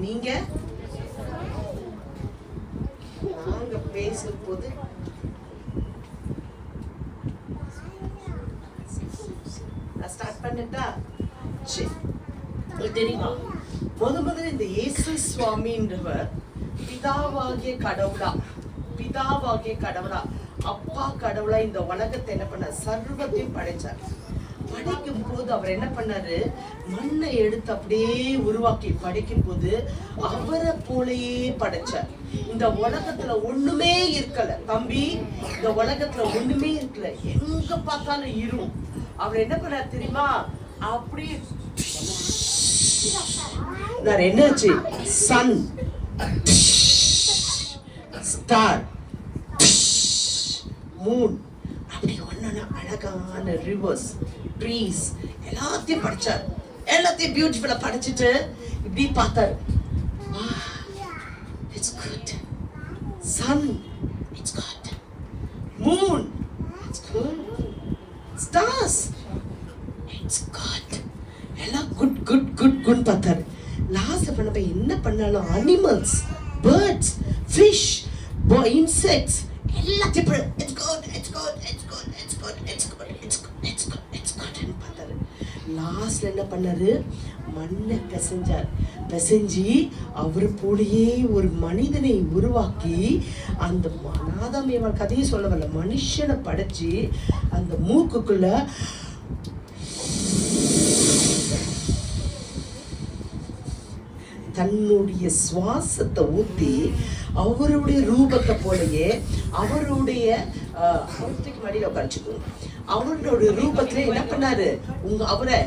நான் ஸ்டார்ட் பண்ணட்டா? சரி, உங்களுக்கு தெரியுமா, முதல்ல இந்த இயேசு சுவாமின்றவர் பிதாவாகிய கடவுளா அப்பா கடவுளா இந்த உலகத்தை என்ன பண்ண, சர்வத்தையும் படைச்சார். படைக்கும் போது அவர் என்ன பண்ணாரு, மண்ணை எடுத்து அப்படியே உருவாக்கி படைக்கும் போது அவரை போலயே படைச்சார். இந்த உலகத்துல ஒண்ணுமே இருக்கல தம்பி, இந்த உலகத்துல ஒண்ணுமே இருக்கல, எங்க பார்த்தாலும் இருக்கும். அவர் என்ன பண்ணார் தெரியுமா, அப்படியே என்னாச்சு, சன், ஸ்டார், மூன், அப்படி ஒண்ணு அழகான ரிவர்ஸ், ட்ரீஸ் எல்லாத்தையும் படிச்சார். எல்லாத்தையும் பியூட்டிஃபுல்லா படிச்சுட்டு இப்படி பார்த்தாரு. It's good. Sun, it's good. Moon, it's good. Stars, it's good. எல்லாம் குட் குட் குட் குட் பார்த்தாரு. லாஸ்ட் பண்ணப்ப என்ன பண்ணாலும் அனிமல்ஸ், பேர்ட்ஸ், ஃபிஷ், இன்செக்ட்ஸ் எல்லாத்தையும் it's good, it's good, it's good, it's good, it's good, it's good, it's good, it's குட்னு பார்த்தாரு. லாஸ்ட்ல என்ன பண்ணாரு, மண்ணை பிசைஞ்சு அவர் போலயே ஒரு மனிதனை உருவாக்கி, அந்த ஆதாம் ஏவாள் கதையை சொல்ல வரல, மனுஷனை படைச்சு அந்த மூக்குக்குள்ள தன்னுடைய சுவாசத்தை ஊத்தி அவருடைய ரூபத்தை போலயே அவருடைய மடியில உட்காந்துக்கணும், அவருடைய ரூபத்துல என்ன பண்ணாரு, அவரை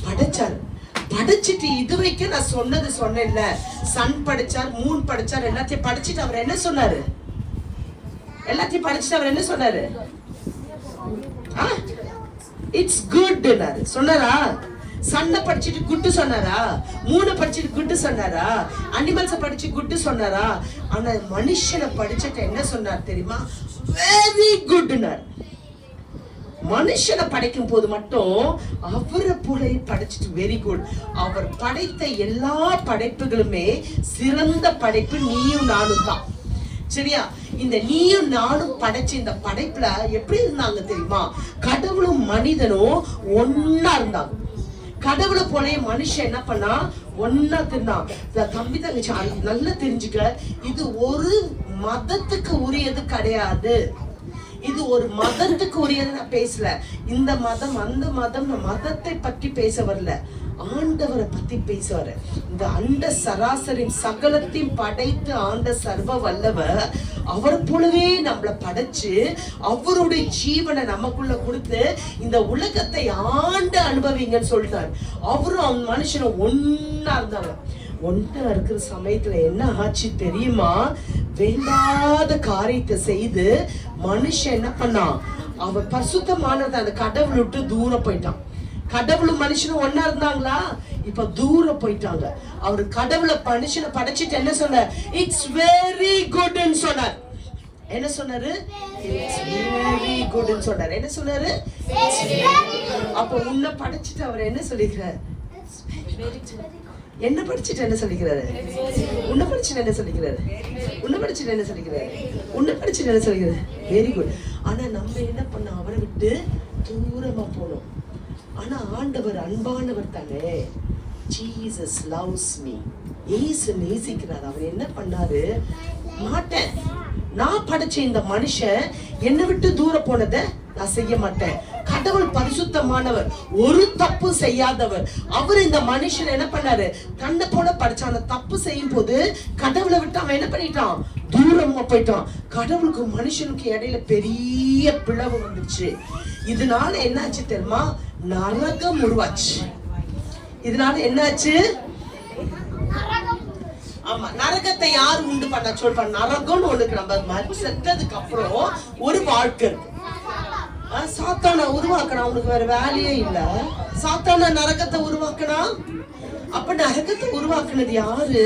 படைச்சாரு. படைச்சிட்டு இது வரைக்கும் நான் சொன்னேன்ல, சன் படைச்சார், மூன் படைச்சார், எல்லாத்தையும் படைச்சிட்டு அவர் என்ன சொன்னாரு, இட்ஸ் குட் சொன்னாரா? சன்னை படிச்சுட்டு குட்டு சொன்னாரா? மூணை படிச்சுட்டு குட்டு சொன்னாரா? அனிமல்ஸை படிச்சு குட்டு சொன்னாரா? ஆனா மனுஷனை படிச்சுட்டு என்ன சொன்னார் தெரியுமா? வெரி குட்னார். மனுஷனை படைக்கும் போது மட்டும் அவரை போல படைச்சிட்டு வெரி குட். அவர் படைத்த எல்லா படைப்புகளுமே சிறந்த படைப்பு நீயும் நானும் தான். சரியா? இந்த நீயும் நானும் படைச்ச இந்த படைப்புல எப்படி இருந்தாங்க தெரியுமா? கடவுளும் மனிதனும் ஒன்னா இருந்தாங்க. கடவுளை போலயே மனுஷன் என்ன பண்ணா, ஒன்னா தின்னான். தம்பி தங்கச்சி நல்லா தெரிஞ்சுக்க, இது ஒரு மதத்துக்கு உரியது கிடையாது. இது ஒரு மதத்துக்கு உரியது நான் பேசல. இந்த மதம் அந்த மதம், மதத்தை பற்றி பேச வரல, ஆண்டவரை பத்தி பேச வர. இந்த அண்ட சராசரின் சகலத்தையும் படைத்து ஆண்ட சர்வ வல்லவர் அவர் போலவே நம்மளை படைச்சு அவருடைய ஜீவனை நமக்குள்ள கொடுத்து இந்த உலகத்தை ஆண்டு அனுபவிங்கன்னு சொல்லிட்டார். அவரும் அவன் மனுஷனும் ஒன்னா இருந்தாங்க. ஒன்னா இருக்கிற சமயத்துல என்ன ஆச்சு தெரியுமா? வேண்டாத காரியத்தை செய்து மனுஷன் என்ன பண்ணான், அவன் பரிசுத்தமானது அந்த கடவுள் விட்டு தூரம் போயிட்டான். கடவுளும் மனுஷனும் ஒன்னா இருந்தாங்களா? இப்ப தூரம் போயிட்டாங்க. அவரு கடவுளை மனுஷனை படைச்சிட்டு என்ன சொன்னார்? இட்ஸ் வெரி குட்னு சொன்னார். என்ன சொன்னாரு? இட்ஸ் வெரி குட்னு சொன்னார். என்ன சொன்னாரு? அப்ப உன்னை படைச்சிட்டு அவர் என்ன சொல்லிக்கிறார்? என்ன படிச்சுட்டு என்ன சொல்லிக்கிறாரு? உன்னை படிச்சுட்டு என்ன சொல்லிக்கிறாரு? உன்னை படிச்சுட்டு என்ன சொல்லிக்கிறாரு? உன்னை படிச்சுட்டு என்ன சொல்லிக்கிறாரு? Very good. ஆனா நம்ம என்ன பண்ணோம்? அவரை விட்டு தூரமா போனோம். ஆனா ஆண்டவர் அன்பானவர் தானே. Jesus loves me. இயேசு நேசிக்கிறார். அவர் என்ன பண்ணாரு? மாட்டேன், நான் படைச்ச இந்த மனுஷன் என்னை விட்டு தூர போனதை நான் செய்ய மாட்டேன். கடவுள் பரிசுத்தமானவர், ஒரு தப்பு செய்யாதவர். அவர் இந்த மனுஷன் என்ன பண்ணாரு? தன்னை போல படைச்சான. தப்பு செய்யும் போது கடவுளை விட்டு அவன் என்ன பண்ணிட்டான்? தூரமா போயிட்டான். கடவுளுக்கு மனுஷனுக்கு இடையில பெரிய பிளவு வந்துச்சு. இதனால என்னாச்சு தெரியுமா? நரகம் உருவாச்சு. இதனால என்னாச்சு? ஆமா, நரகத்தை யார் உண்டு பண்ண சொல்ற? நரகம்னு ஒண்ணுக்கு நம்ம செத்ததுக்கு அப்புறம் ஒரு வாழ்க்கை இருக்கு. சாத்தான உருவாக்கணும், அவனுக்கு வேற வேலையே இல்ல. சாத்தான நரகத்தை உருவாக்கனா? அப்ப நரகத்தை உருவாக்குனது யாரு?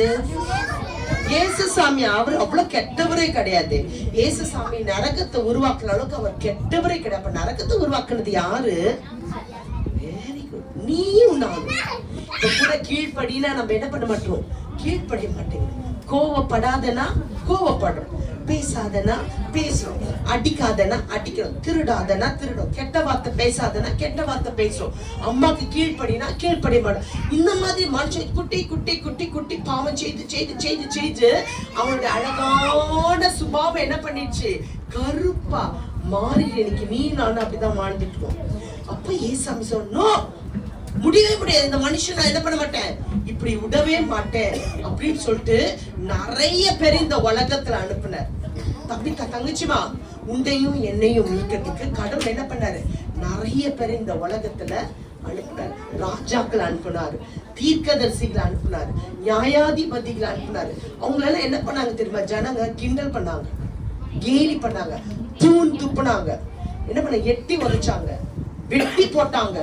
இயேசுசாமி. அவர் அவ்வளவு கெட்டவரே கிடையாது. இயேசுசாமி நரகத்தை உருவாக்குற அளவுக்கு அவர் கெட்டவரே கிடையாது. அப்ப நரகத்தை உருவாக்குனது யாரு? Very good. நீயும் நானும் கூட கீழ்ப்படினா நம்ம என்ன பண்ண மாட்டோம்? கீழ்ப்படிய மாட்டேங்குது. கோவப்படாதனா கோவப்படுறோம், பேசாதனா பேசுறோம், அடிக்காதனா அடிக்கிறோம், திருடாதனா திருடும், கெட்ட வார்த்தை பேசாதனா கெட்ட வார்த்தை பேசுறோம், அம்மாக்கு கீழ்ப்படினா கீழ்ப்படிய மாட்டோம். இந்த மாதிரி மனுஷன் குட்டி குட்டி குட்டி குட்டி பாவம் செய்து செய்து செய்து செய்து அவனுடைய அழகான சுபாவம் என்ன பண்ணிடுச்சு? கருப்பா மாறி இன்னைக்கு நீ நானும் அப்படிதான் வாழ்ந்துட்டு இருக்கோம். அப்ப ஏசாமி சொன்னோம், முடியவே முடியாது, இந்த மனுஷன் நான் என்ன பண்ண மாட்டேன், இப்படி விடவே மாட்டேன் அப்படின்னு சொல்லிட்டு நிறைய பேர் இந்த உலகத்துல அனுப்புனார். தம்பி தங்கச்சிமா, உண்டையும் என்னையும் மீட்கிறதுக்கு கடவுள் என்ன பண்ணாரு? நிறைய பேர் இந்த உலகத்துல அனுப்புனார். ராஜாக்கள் அனுப்புனாரு, தீர்க்கதரிசிகளை அனுப்புனாரு, நியாயாதிபதிகளை அனுப்புனாரு. அவங்களெல்லாம் என்ன பண்ணாங்க தெரியுமா? ஜனங்க கிண்டல் பண்ணாங்க, கேலி பண்ணாங்க, தூண் துப்புனாங்க, என்ன பண்ண, எட்டி உதைச்சாங்க, வெட்டி போட்டாங்க,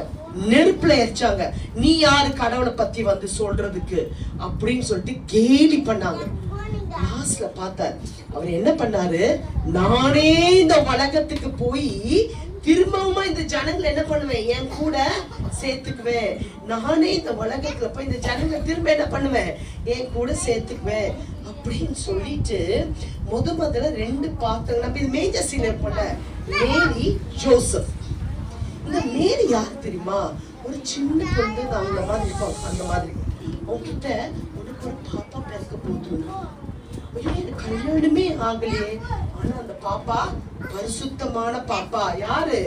நெருப்புல எரிச்சாங்க. நீ யாரு கடவுளை பத்தி வந்து சொல்றதுக்கு அப்படின்னு சொல்லிட்டு கேலி பண்ணாங்க. லாஸ்ட்ல பார்த்தார், அவர் என்ன பண்ணாரு? நானே இந்த உலகத்துக்கு போய் திரும்பவுமா இந்த ஜனங்களை என்ன பண்ணுவேன்? என் கூட சேர்த்துக்குவேன். நானே இந்த உலகத்துல போய் இந்த ஜனங்களை திரும்ப என்ன பண்ணுவேன்? என் கூட சேர்த்துக்குவேன் அப்படின்னு சொல்லிட்டு முதல்ல 2 பாத்திரம். நம்ம இது மேஜர் சீன் இருப்போம்ல, மேரி ஜோசப். இந்த மேரி யார் தெரியுமா? ஒரு சின்ன பொண்ணு, அவங்க மாதிரி இருப்பாங்க, அந்த மாதிரி. அவங்ககிட்ட உனக்கு ஒரு பாப்பா பிறக்க போகுது. எனக்கு கல்யாணமே ஆகலையே, ஆனா அந்த பாப்பா பரிசுத்தமான பாப்பா. யாரு?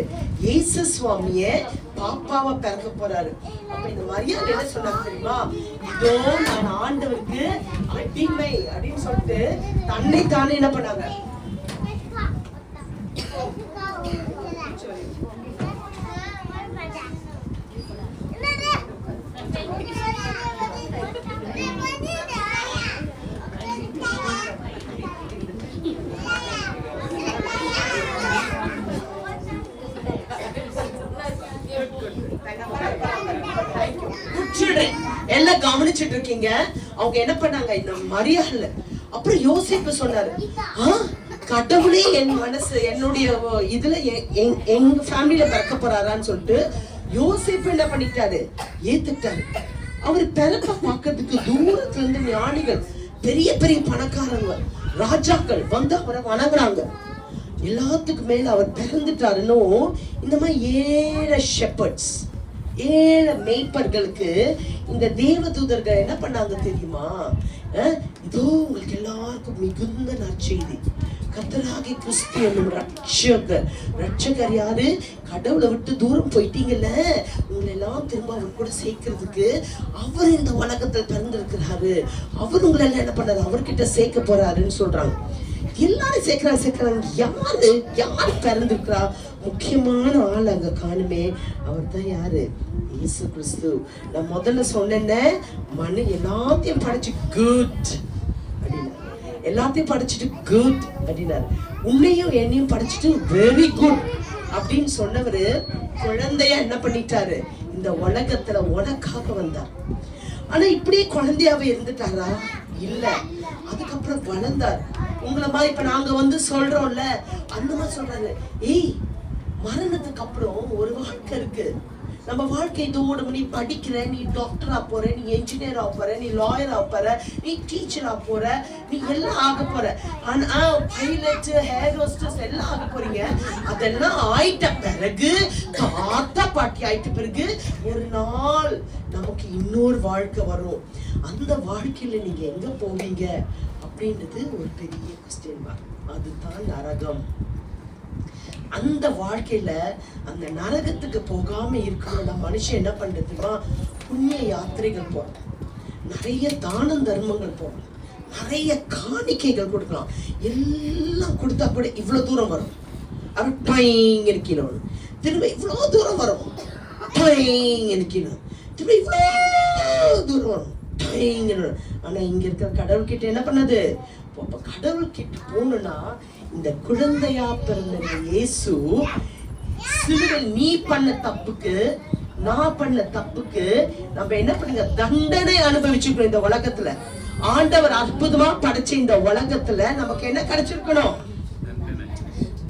இயேசு சுவாமிய பாப்பாவா பிறக்க போறாரு. அப்ப இந்த மரியாதை என்ன சொன்னாங்க தெரியுமா? இதோ நான் ஆண்டவருக்கு அடிமை அப்படின்னு சொல்லிட்டு தன்னை தானே என்ன பண்ணாங்க? எல்லாம் கவனிச்சுட்டு இருக்கீங்க. அவங்க என்ன பண்ணாங்க? இந்த மரியாதை. அப்புறம் யோசிப்பு சொன்னாரு, கடவுளே என் மனசு என்னுடைய இதுல எங்க ஃபேமிலியில பிறக்க போறாரான்னு சொல்லிட்டு யோசிப்பு என்ன பண்ணிட்டாரு? ஏத்துட்டாரு. அவர் பிறப்ப பார்க்கறதுக்கு தூரத்துல இருந்து ஞானிகள், பெரிய பெரிய பணக்காரங்க, ராஜாக்கள் வந்து அவரை வணங்குறாங்க. எல்லாத்துக்கு மேல அவர் பிறந்துட்டாருன்னு இந்த மாதிரி 7 ஷெப்பர்ட்ஸ், 7 மேய்ப்பர்களுக்கு இந்த தேவதூதர்கள் என்ன பண்ணாங்க தெரியுமா? இதோ உங்களுக்கு எல்லாருக்கும் மிகுந்த நற்செய்தி, கர்த்தராகிய கிறிஸ்து என்னும் ரட்சகர். ரட்சகர் யாரு? கடவுளை விட்டு தூரம் போயிட்டீங்கல்ல, உங்களை எல்லாம் திரும்ப அவர் கூட சேர்க்கறதுக்கு அவர் இந்த உலகத்துல பிறந்திருக்கிறாரு. அவர் உங்களை எல்லாம் என்ன பண்ணாரு? அவர்கிட்ட சேர்க்க போறாருன்னு சொல்றாங்க. எல்லாரும் சேர்க்கிறாங்க. யாரு பிறந்திருக்கிறா? முக்கியமான ஆள் அங்க காணுமே. அவர் தான் யாரு? இயேசு கிறிஸ்து. நான் முதல்ல சொன்னேன், மனு எல்லாத்தையும் படைச்சு குட் அப்படின்னா, எல்லாத்தையும் படிச்சுட்டு குட் அப்படின்னாரு. உன்னையும் என்னையும் படிச்சுட்டு வெரி குட் அப்படின்னு சொன்னவரு குழந்தையா என்ன பண்ணிட்டாரு? இந்த உலகத்துல உனக்காக வந்தார். ஆனா இப்படியே குழந்தையாவே இருந்துட்டாரா? இல்ல. அதுக்கப்புறம் வளர்ந்தார். உங்களை மாதிரி இப்ப நாங்க வந்து சொல்றோம்ல, அந்த மாதிரி சொல்றாரு, ஏய் மரணத்துக்கு அப்புறம் ஒரு வாழ்க்கை இருக்கு, நம்ம வாழ்க்கை இதோட நீ படிக்கிற, நீ டாக்டரா போற, நீ என்ஜினியர் ஆக போற, நீ லாயர் ஆக போற, நீ டீச்சரா போற, நீ எல்லாம் ஆக போற. ஆனா பைலட், ஹேர் ஹோஸ்டஸ் எல்லாம் ஆக போறீங்க. அதெல்லாம் ஆயிட்ட பிறகு, தாத்தா பாட்டி ஆயிட்ட பிறகு ஒரு நாள் நமக்கு இன்னொரு வாழ்க்கை வரும். அந்த வாழ்க்கையில நீங்க எங்க போவீங்க அப்படின்றது ஒரு பெரிய கொஸ்டின் மார்க். அதுதான் நரகம். அந்த வாழ்க்கையில அந்த நரகத்துக்கு போகாம இருக்கணும்னா மனுஷன் என்ன பண்றதுமா, புண்ணிய யாத்திரைகள் போடலாம், நிறைய தான தர்மங்கள் போடலாம், நிறைய காணிக்கைகள் கொடுக்கலாம். எல்லாம் கொடுத்தா கூட இவ்வளவு தூரம் வரும். அப்படி டைங் இருக்கணும், திரும்ப இவ்வளவு தூரம் வரும், டைங் இருக்கணும், திரும்ப இவ்வளவு தூரம் வரும், டைங். ஆனா இங்க இருக்கிற கடவுள்கிட்ட என்ன பண்ணது, கடவுள் கிட்ட போகணும்னா இந்த குழந்தையா பிறந்த இயேசு சிலுவை நீ பண்ண தப்புக்கு, நான் பண்ண தப்புக்கு நம்ம என்ன பண்ணுங்க, தண்டனை அனுபவிச்சுக்கணும். இந்த உலகத்துல ஆண்டவர் அற்புதமா படைச்ச இந்த உலகத்துல நமக்கு என்ன கிடைச்சிருக்கணும்,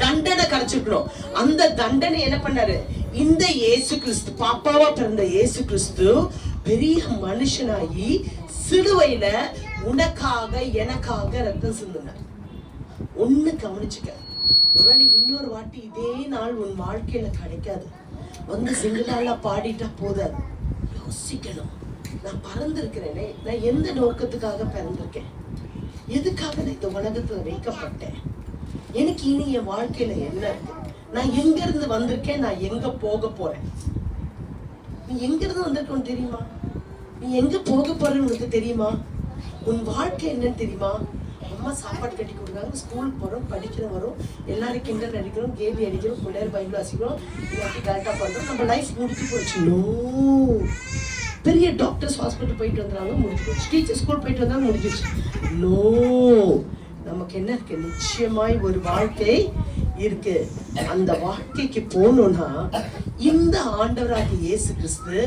தண்டனை கிடைச்சிருக்கணும். அந்த தண்டனை என்ன பண்ணாரு, இந்த இயேசு கிறிஸ்து, பாப்பாவா பிறந்த இயேசு கிறிஸ்து பெரிய மனுஷனாகி சிலுவையில உனக்காக எனக்காக ரத்தம் சிந்தினார். ஒண்ணு கவனிச்சுக்க, ஒருவேளை இன்னொரு வாட்டி இதே நாள் உன் வாழ்க்கையில கிடைக்காது. வந்து சிங்கிளால பாடிட்டா போதாது, யோசிக்கணும். நான் பறந்திருக்கிறேனே, நான் எந்த நோக்கத்துக்காக பிறந்திருக்கேன், எதுக்காக நான் இந்த உலகத்துல வைக்கப்பட்டேன், எனக்கு இனி என் வாழ்க்கையில என்ன இருக்கு, நான் எங்க இருந்து வந்திருக்கேன், நான் எங்க போக போறேன். நீ எங்க இருந்து வந்திருக்கோன்னு தெரியுமா, நீ எங்க போக போறேன்னு உனக்கு தெரியுமா, உன் வாழ்க்கை என்னன்னு தெரியுமா. அம்மா சாப்பாடு கட்டி கொடுக்குறாங்க, ஸ்கூலுக்கு போறோம், படிக்கிற வரும், எல்லாரும் கிண்டல் அடிக்கிறோம், கேலி அடிக்கிறோம், பிள்ளையர் பைபிள் வாசிக்கிறோம், இல்லாட்டி கரெக்டா பண்றோம், நம்ம லைஃப் முடிச்சு போச்சு. நோ, பெரிய டாக்டர்ஸ் ஹாஸ்பிட்டல் போயிட்டு வந்தாங்க, முடிஞ்சு போச்சு. டீச்சர் ஸ்கூல் போயிட்டு வந்தாலும் முடிஞ்சிச்சு. நோ, நமக்கு என்ன இருக்கு, நிச்சயமாய் ஒரு வாழ்க்கை இருக்கு. அந்த வாழ்க்கைக்கு போகணும்னா இந்த ஆண்டவராகிய இயேசு கிறிஸ்து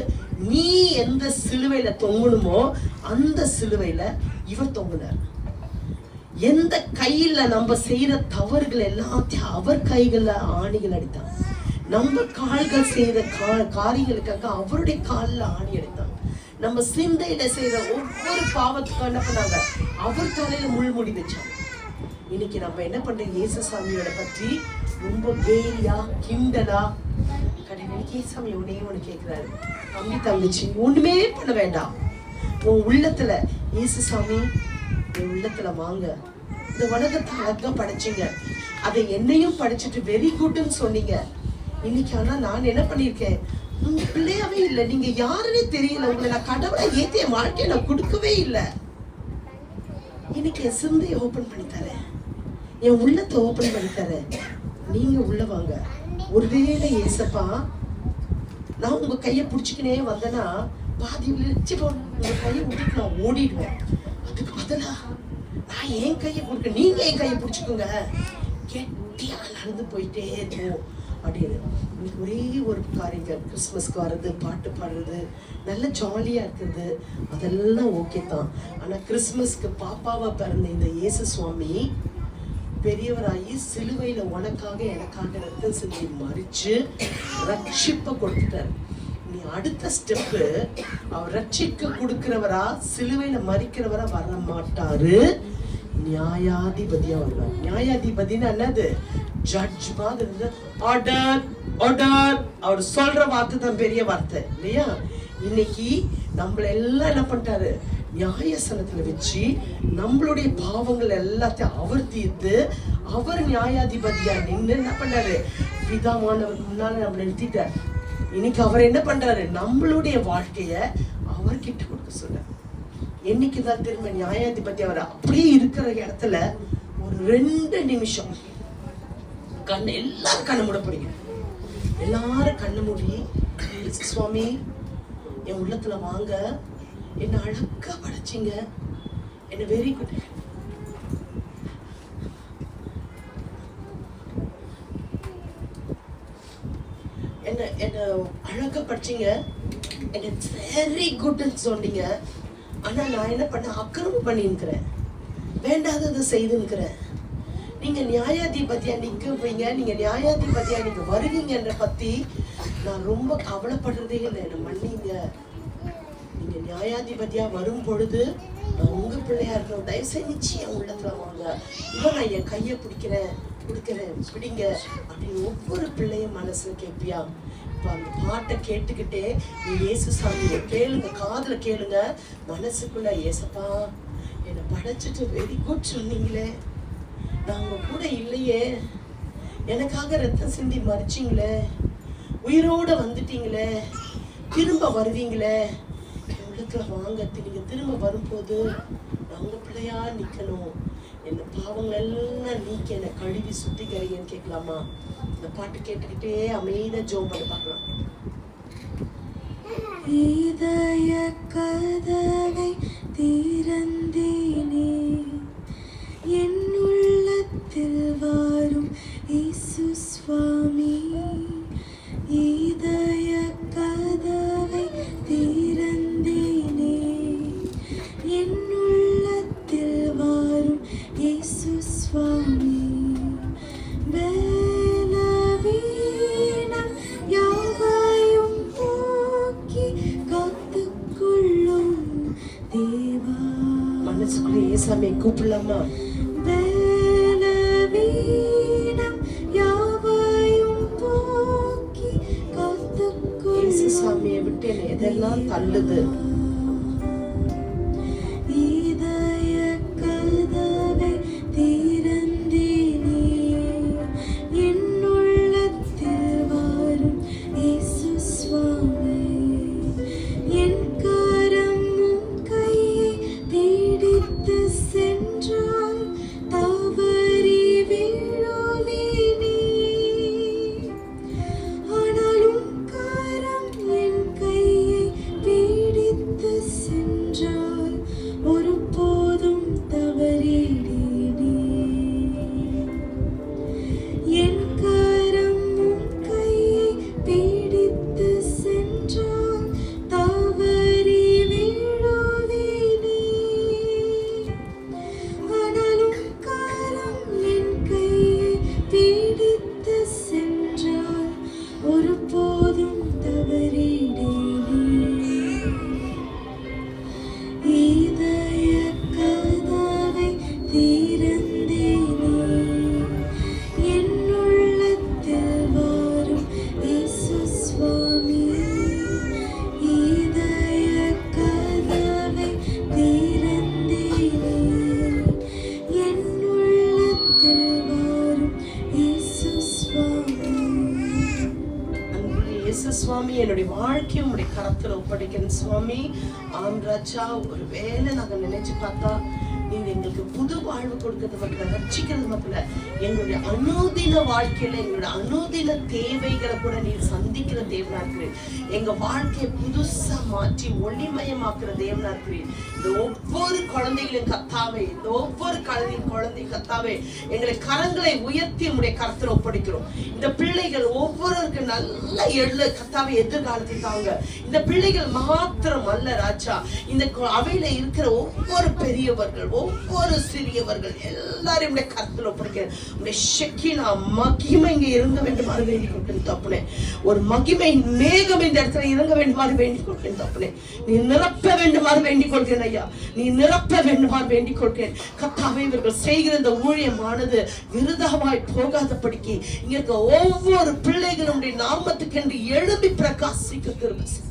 நீ எந்த சிலுவையில தொங்கணுமோ அந்த சிலுவையில இவர் தொங்குனார். எந்த கையில நம்ம செய்யற தவறுகள் எல்லாத்தையும் அவர் கைகள்ல ஆணிகள் அடித்தார். நம்ம கால்கள் செய்த காரியங்களுக்காக அவருடைய காலில் ஆணி அடித்தார். நம்ம சிந்தையில செய்யற ஒவ்வொரு பாவத்துக்கும் என்ன பண்ணாங்க, அவர் தலையில முள்முடி வச்சாங்க. இன்னைக்கு நம்ம என்ன பண்றோம், இயேசு சாமியோட பற்றி ரொம்ப கேலியா கிண்டலா கடைசி இயேசாமி உடனே ஒண்ணு கேட்கிறாரு, தம்பி தங்கச்சி ஒண்ணுமே பண்ண வேண்டாம், உன் உள்ளத்துல இயேசு சாமி என் உள்ளத்துல வாங்க, இந்த உலகத்தை அழகா படைச்சீங்க, அதை என்னையும் படிச்சுட்டு வெரி குட்னு சொன்னீங்க. இன்னைக்கு ஆனா நான் என்ன பண்ணிருக்கேன், உங்க பிள்ளையாவே இல்லை, நீங்க யாருன்னே தெரியல, உங்களை நான் கடவுளை ஏத்தி என் வாழ்க்கையை நான் கொடுக்கவே இல்லை. இன்னைக்கு என் சிந்தையை ஓபன் பண்ணி தரேன், என் உள்ளத்தை ஓபன் பண்ணி தரேன், நீங்க உள்ள வாங்க. ஒருவேளை ஏசப்பா நான் உங்க கையை பிடிச்சிக்கினே வந்தேன்னா பாதி விழிச்சு உங்க கையை விட்டுட்டு நான் ஓடிடுவேன். அதுக்கு பதிலா நான் என் கையை கொடுக்க, நீங்க என் கையை பிடிச்சிக்கோங்க, கெட்டியா நடந்து போயிட்டே இருக்கும் அப்படின்னு. இன்னைக்கு ஒரே ஒரு காரியங்கள், கிறிஸ்மஸ்க்கு வர்றது, பாட்டு பாடுறது, நல்ல ஜாலியா இருக்குது, அதெல்லாம் ஓகே தான். ஆனா கிறிஸ்மஸ்க்கு பாப்பாவா பிறந்த இந்த இயேசு சுவாமி பெரியவராகி சிலுவையில உனக்காக எனக்காக ரத்தம் செஞ்சு மறிச்சு ரட்சிப்பை கொடுத்துட்டாரு. நீ அடுத்த ஸ்டெப்பு, அவர் ரட்சிக்க கொடுக்கிறவரா சிலுவையில மறிக்கிறவரா வர மாட்டாரு, நியாயாதிபதியா வருவார். நியாயாதிபதினா என்னது, ஜட்ஜ் மாதிரி. ஆர்டர் ஆர்டர், அவர் சொல்ற வார்த்தை தான் பெரிய வார்த்தை இல்லையா. இன்னைக்கு நம்மள எல்லாம் என்ன பண்ணிட்டாரு, நியாயசனத்துல வச்சு நம்மளுடைய பாவங்கள் எல்லாத்தையும் அவர் தீர்த்து அவர் நியாயாதிபதியா நின்று என்ன பண்ணாரு, பிதாவானவருக்கு முன்னால நம்ம நிறுத்திட்டார். இன்னைக்கு அவர் என்ன பண்றாரு, நம்மளுடைய வாழ்க்கைய அவர்கிட்ட கொடுக்க சொல்றாரு. என்னைக்குதான் திரும்ப நியாயாதிபதி அவர் அப்படியே இருக்கிற இடத்துல ஒரு 2 நிமிஷம் கண்ணு, எல்லாரும் கண்ணு மூட போறீங்க, எல்லாரும் கண்ணு மூடி, சுவாமி என் உள்ளத்துல வாங்க, என்ன அழகா படைச்சிங்க, என்ன வெரி குட், என்ன என்ன அழகா படிச்சீங்க, என்ன வெரி குட்னு சொன்னீங்க. ஆனா நான் என்ன பண்ண, அக்கிரமம் பண்ணிருக்கிறேன், வேண்டாததை செய்துக்கிறேன். நீங்க நியாயாதிபதியா நிக்குவீங்க, நீங்க நியாயாதிபதியா நீங்க வருவீங்கன்ற பத்தி நான் ரொம்ப கவலைப்படுறதே இல்லை. என்ன மன்னிங்க. நீங்க நியாயாதிபதியா வரும் பொழுது நான் உங்க பிள்ளையா இருக்கணும். தயவு செஞ்சு நிச்சயம் உள்ளத்துல வாங்க. இவன் நான் என் கையை கொடுக்கிறேன் பிடிங்க அப்படின்னு ஒவ்வொரு பிள்ளையும் மனசுல கேட்பியா? இப்ப அந்த பாட்டை கேட்டுக்கிட்டே நீ இயேசு சாமியை கேளுங்க, காதுல கேளுங்க, மனசுக்குள்ள ஏசப்பா என்னை படைச்சிட்டு வெரி குட் சொன்னீங்களே, நான் உங்க கூட இல்லையே, எனக்காக ரத்தம் சிந்தி மறிச்சிங்களே, உயிரோட வந்துட்டீங்களே, திரும்ப வருவீங்களே, உள்ளத்துல வாங்க. நீங்க திரும்ப வரும்போது நான் உங்க பிள்ளையா நிக்கணும். என்ன பாவங்கள் எல்லாம் நீக்கி என்னை கழுவி சுத்திக்கிறீங்கன்னு கேட்கலாமா? இந்த பாட்டு கேட்டுக்கிட்டே அமைதியா ஜெபம் பண்ணி பார்க்கலாம். இதய கதவை திறந்தேனே, என் உள்ளத்தில் வரும் இயேசு சுவாமி. இதய கதவை திறந்தேனே, என் உள்ளத்தில் வரும் இயேசு சுவாமி. பலவீனம் யாவையும் போக்கி காத்துக்கொள்ளும் தேவா. மனசுக்குள்ள ஏசாமியை கூப்பிடலாமா? பலவீனம் யாவையும் போக்கி காத்துக்கொள்ளும் இயேசு சாமியை விட்டு என்னை எதெல்லாம் தள்ளுது? இதய கதவை திறந்தேனே, என் உள்ளத்தில் வரும் இயேசு சுவாமி. என் கரம் உன் கையை பிடித்து சென்றால் தவறி விழுவேனே, ஆனால் உன் கரம் என் கையை பிடித்து சென்றால் ஒருபோதும் தவறிடேனே. என் கரம் உன் கையை பிடித்து சென்றால் தவறி விழுவேனே, ஆனால் உன் கரம் என் கையை பிடித்து சென்றால் ஒருபோதும் தவறிடேனே. இதய கதவை திறந்தேனே, என் உள்ளத்தில் வரும் இயேசு சுவாமி. இதய கதவை திறந்தேனே, என் உள்ளத்தில் வரும் இயேசு சுவாமி. அன்புள்ள இயேசு சுவாமி, என்னுடைய வாழ்க்கையை உங்களுடைய கரத்துல ஒப்படைக்கிறேன் சுவாமி. ஆம் ராஜா, ஒருவேளை நாங்க நினைச்சு பார்த்தா நீங்க எங்களுக்கு புது வாழ்வு கொடுக்கறது மட்டும் ரட்சிக்கிறது மட்டும் இல்ல, எங்களுடைய அனுதின வாழ்க்கையில எங்களுடைய அனுதின தேவைகளை கூட நீர் சந்திக்கிற தேவனா இருக்கிறீர். எங்க வாழ்க்கையை புதுசா மாற்றி ஒளிமயமாக்குற தேவனா இருக்கிறீர். இந்த ஒவ்வொரு குழந்தைகளின் கத்தாவே, இந்த ஒவ்வொரு குழந்தை கத்தாவே, எங்களை கரங்களை உயர்த்தி உங்களுடைய கரத்துல ஒப்படைக்கிறோம். இந்த பிள்ளைகள் ஒவ்வொருவருக்கு நல்ல கத்தாவே எதிர்காலத்தை தாங்க. இந்த பிள்ளைகள் மாத்திரம் அல்ல ராஜா, இந்த அவையில இருக்கிற ஒவ்வொரு பெரியவர்கள், ஒவ்வொரு சிறியவர்கள் எல்லாரையும் கருத்துல ஒப்படைக்கிறேன். உங்களுடைய ஷெக்கினா மகிமை இங்க இறங்க வேண்டுமாறு வேண்டிக் கொள்கிறேன் தப்புனே. ஒரு மகிமை மேகம் இந்த இடத்துல இறங்க வேண்டுமாறு வேண்டிக் கொள்கிறேன் தப்புனே. நீ நிரப்ப வேண்டுமாறு வேண்டிக் கொள்கிறேன் ஐயா, நீ நிரப்ப வேண்டுமாறு வேண்டிக் கொள்கிறேன் கத்தாவே. இவர்கள் செய்கிற இந்த ஊழியமானது விருதாவாய் போகாதபடிக்கு இங்க இருக்க ஒவ்வொரு பிள்ளைகளுடைய நாமத்துக்கென்று எழும்பி பிரகாசிக்க கிருபை செய்.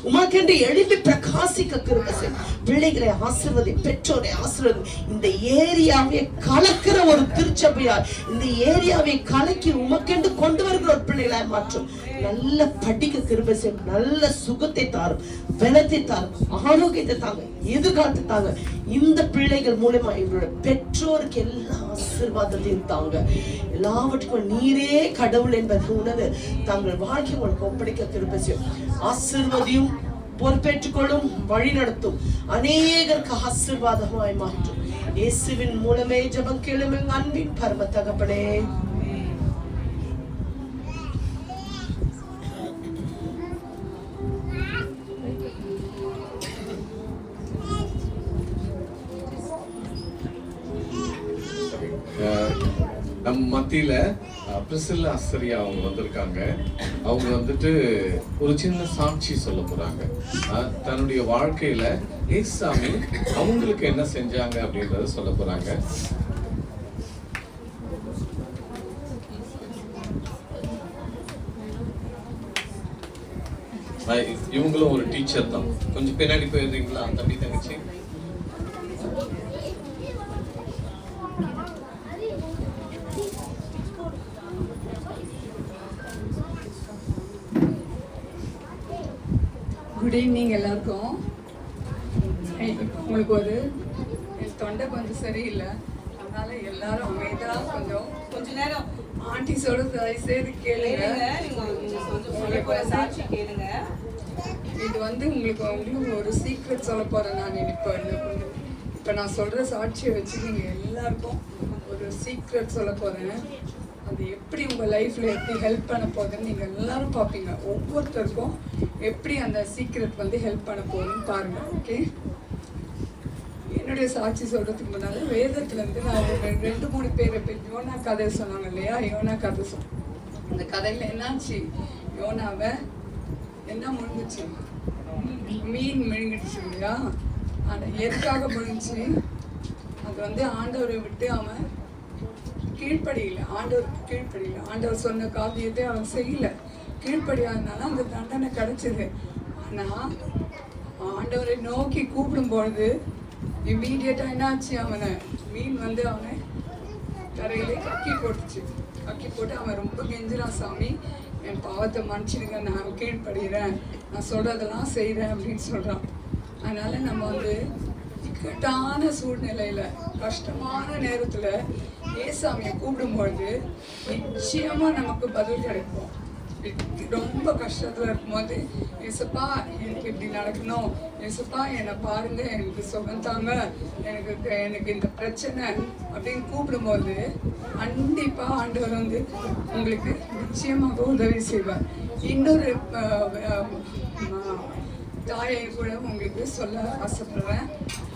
உமக்கென்று எழுப்பி பிரகாசிக்க கிருபை செய். பிள்ளைகளை ஆசீர்வதி, பெற்றோரை ஆசீர்வதி. இந்த ஏரியாவை கலக்கிற ஒரு திருச்சபையார், இந்த ஏரியாவை கலக்கி உமக்கென்று கொண்டு வருகிற ஒரு பிள்ளைகளாய் மாற்றும். நல்ல படிக்க கிருபை செய். நல்ல சுகத்தை தாரும், பலத்தை தாரும், ஆரோக்கியத்தை தாங்க, எதிர்காலத்தை தாங்க. இந்த பிள்ளைகள் மூலமா இவரோட பெற்றோருக்கு எல்லா ஆசீர்வாதத்தையும் தாங்க. எல்லாவற்றுக்கும் நீரே கடவுள் என்பதை உணர்ந்து தங்கள் வாழ்க்கை உங்களுக்கு ஒப்படைக்க கிருபை செய்யும். ஆசீர்வதியும், பொறுப்பேற்றுக்கொள்ளும், வழி நடத்தும், அநேகருக்கு ஆசீர்வாதமாய் மாற்றும். இயேசுவின் மூலமே ஜெபம் கேளும் எங்கள் அன்பின் பரம தகப்பனே. மத்தியில பிரிசில்லா அஸ்தரியா அவங்க வந்திருக்காங்க. அவங்க வந்துட்டு ஒரு சின்ன சாட்சி சொல்ல போறாங்க. தன்னுடைய வாழ்க்கையில ஏசாமி அவங்களுக்கு என்ன செஞ்சாங்க அப்படின்றத சொல்ல போறாங்க. இவங்களும் ஒரு டீச்சர் தான். கொஞ்சம் பின்னாடி போயிருந்தீங்களா தம்பி தங்கச்சி? குட் ஈவினிங் எல்லாருக்கும். உங்களுக்கு என் தொண்டை கொஞ்சம் சரியில்லை, அதனால எல்லாரும் அமைதியாக கொஞ்ச நேரம் ஆண்டிஸோட தயவுசெய்து கேளுங்க. உங்களுக்கு ஒரு சாட்சி கேளுங்க. இது உங்களுக்கு ஒரு சீக்ரெட் சொல்ல போறேன் நான். இப்போ நான் சொல்ற சாட்சியை வச்சு நீங்க எல்லாருக்கும் ஒரு சீக்ரெட் சொல்ல போறேன். அது எப்படி உங்கள் லைஃப்பில் எப்படி ஹெல்ப் பண்ண போகுதுன்னு நீங்கள் எல்லாரும் பார்ப்பீங்க. ஒவ்வொருத்தருக்கும் எப்படி அந்த சீக்ரெட் ஹெல்ப் பண்ண போகுதுன்னு பாருங்கள். ஓகே, என்னுடைய சாட்சி சொல்கிறதுக்கு முன்னால் வேதத்துலேருந்து நான் ஒரு 2-3 பேரை யோனா கதை சொன்னாங்க இல்லையா? யோனா கதை அந்த கதையில் என்னாச்சு? யோனாவை என்ன முழுங்குச்சு? மீன் முழுங்கிடுச்சு இல்லையா? ஆனால் எதுக்காக முழுங்குச்சு? அது ஆண்டவரை விட்டு அவன் கீழ்ப்படியில, ஆண்டவர் சொன்ன காரியத்தை அவன் செய்யல, கீழ்ப்படியாதனால அந்த தண்டனை கிடைச்சது. ஆனா ஆண்டவரை நோக்கி கூப்பிடும் பொழுது இம்மீடியட்டா என்னாச்சு? அவனை மீன் அவனை கரையிலே கக்கி போட்டு அவன் ரொம்ப கெஞ்சிரான், சாமி என் பாவத்தை மன்னிச்சிடுங்க, நான் கீழ்ப்படுகிறேன், நான் சொல்றதெல்லாம் செய்யறேன் அப்படின்னு சொல்றான். அதனால நம்ம இக்கட்டான சூழ்நிலையில, கஷ்டமான நேரத்துல ஏசாமியை கூப்பிடும்பொழுது நிச்சயமா நமக்கு பதில் கிடைக்கும். ரொம்ப கஷ்டத்துல இருக்கும்போது, ஏசப்பா எனக்கு இப்படி நடக்கணும், ஏசப்பா என்னை பாருங்க, எனக்கு சுகம் தாங்க, எனக்கு இந்த பிரச்சனை அப்படின்னு கூப்பிடும்போது கண்டிப்பா ஆண்டவர் உங்களுக்கு நிச்சயமாக உதவி செய்வார். இன்னொரு தாயை கூட உங்களுக்கு சொல்ல ஆசைப்படுறேன்.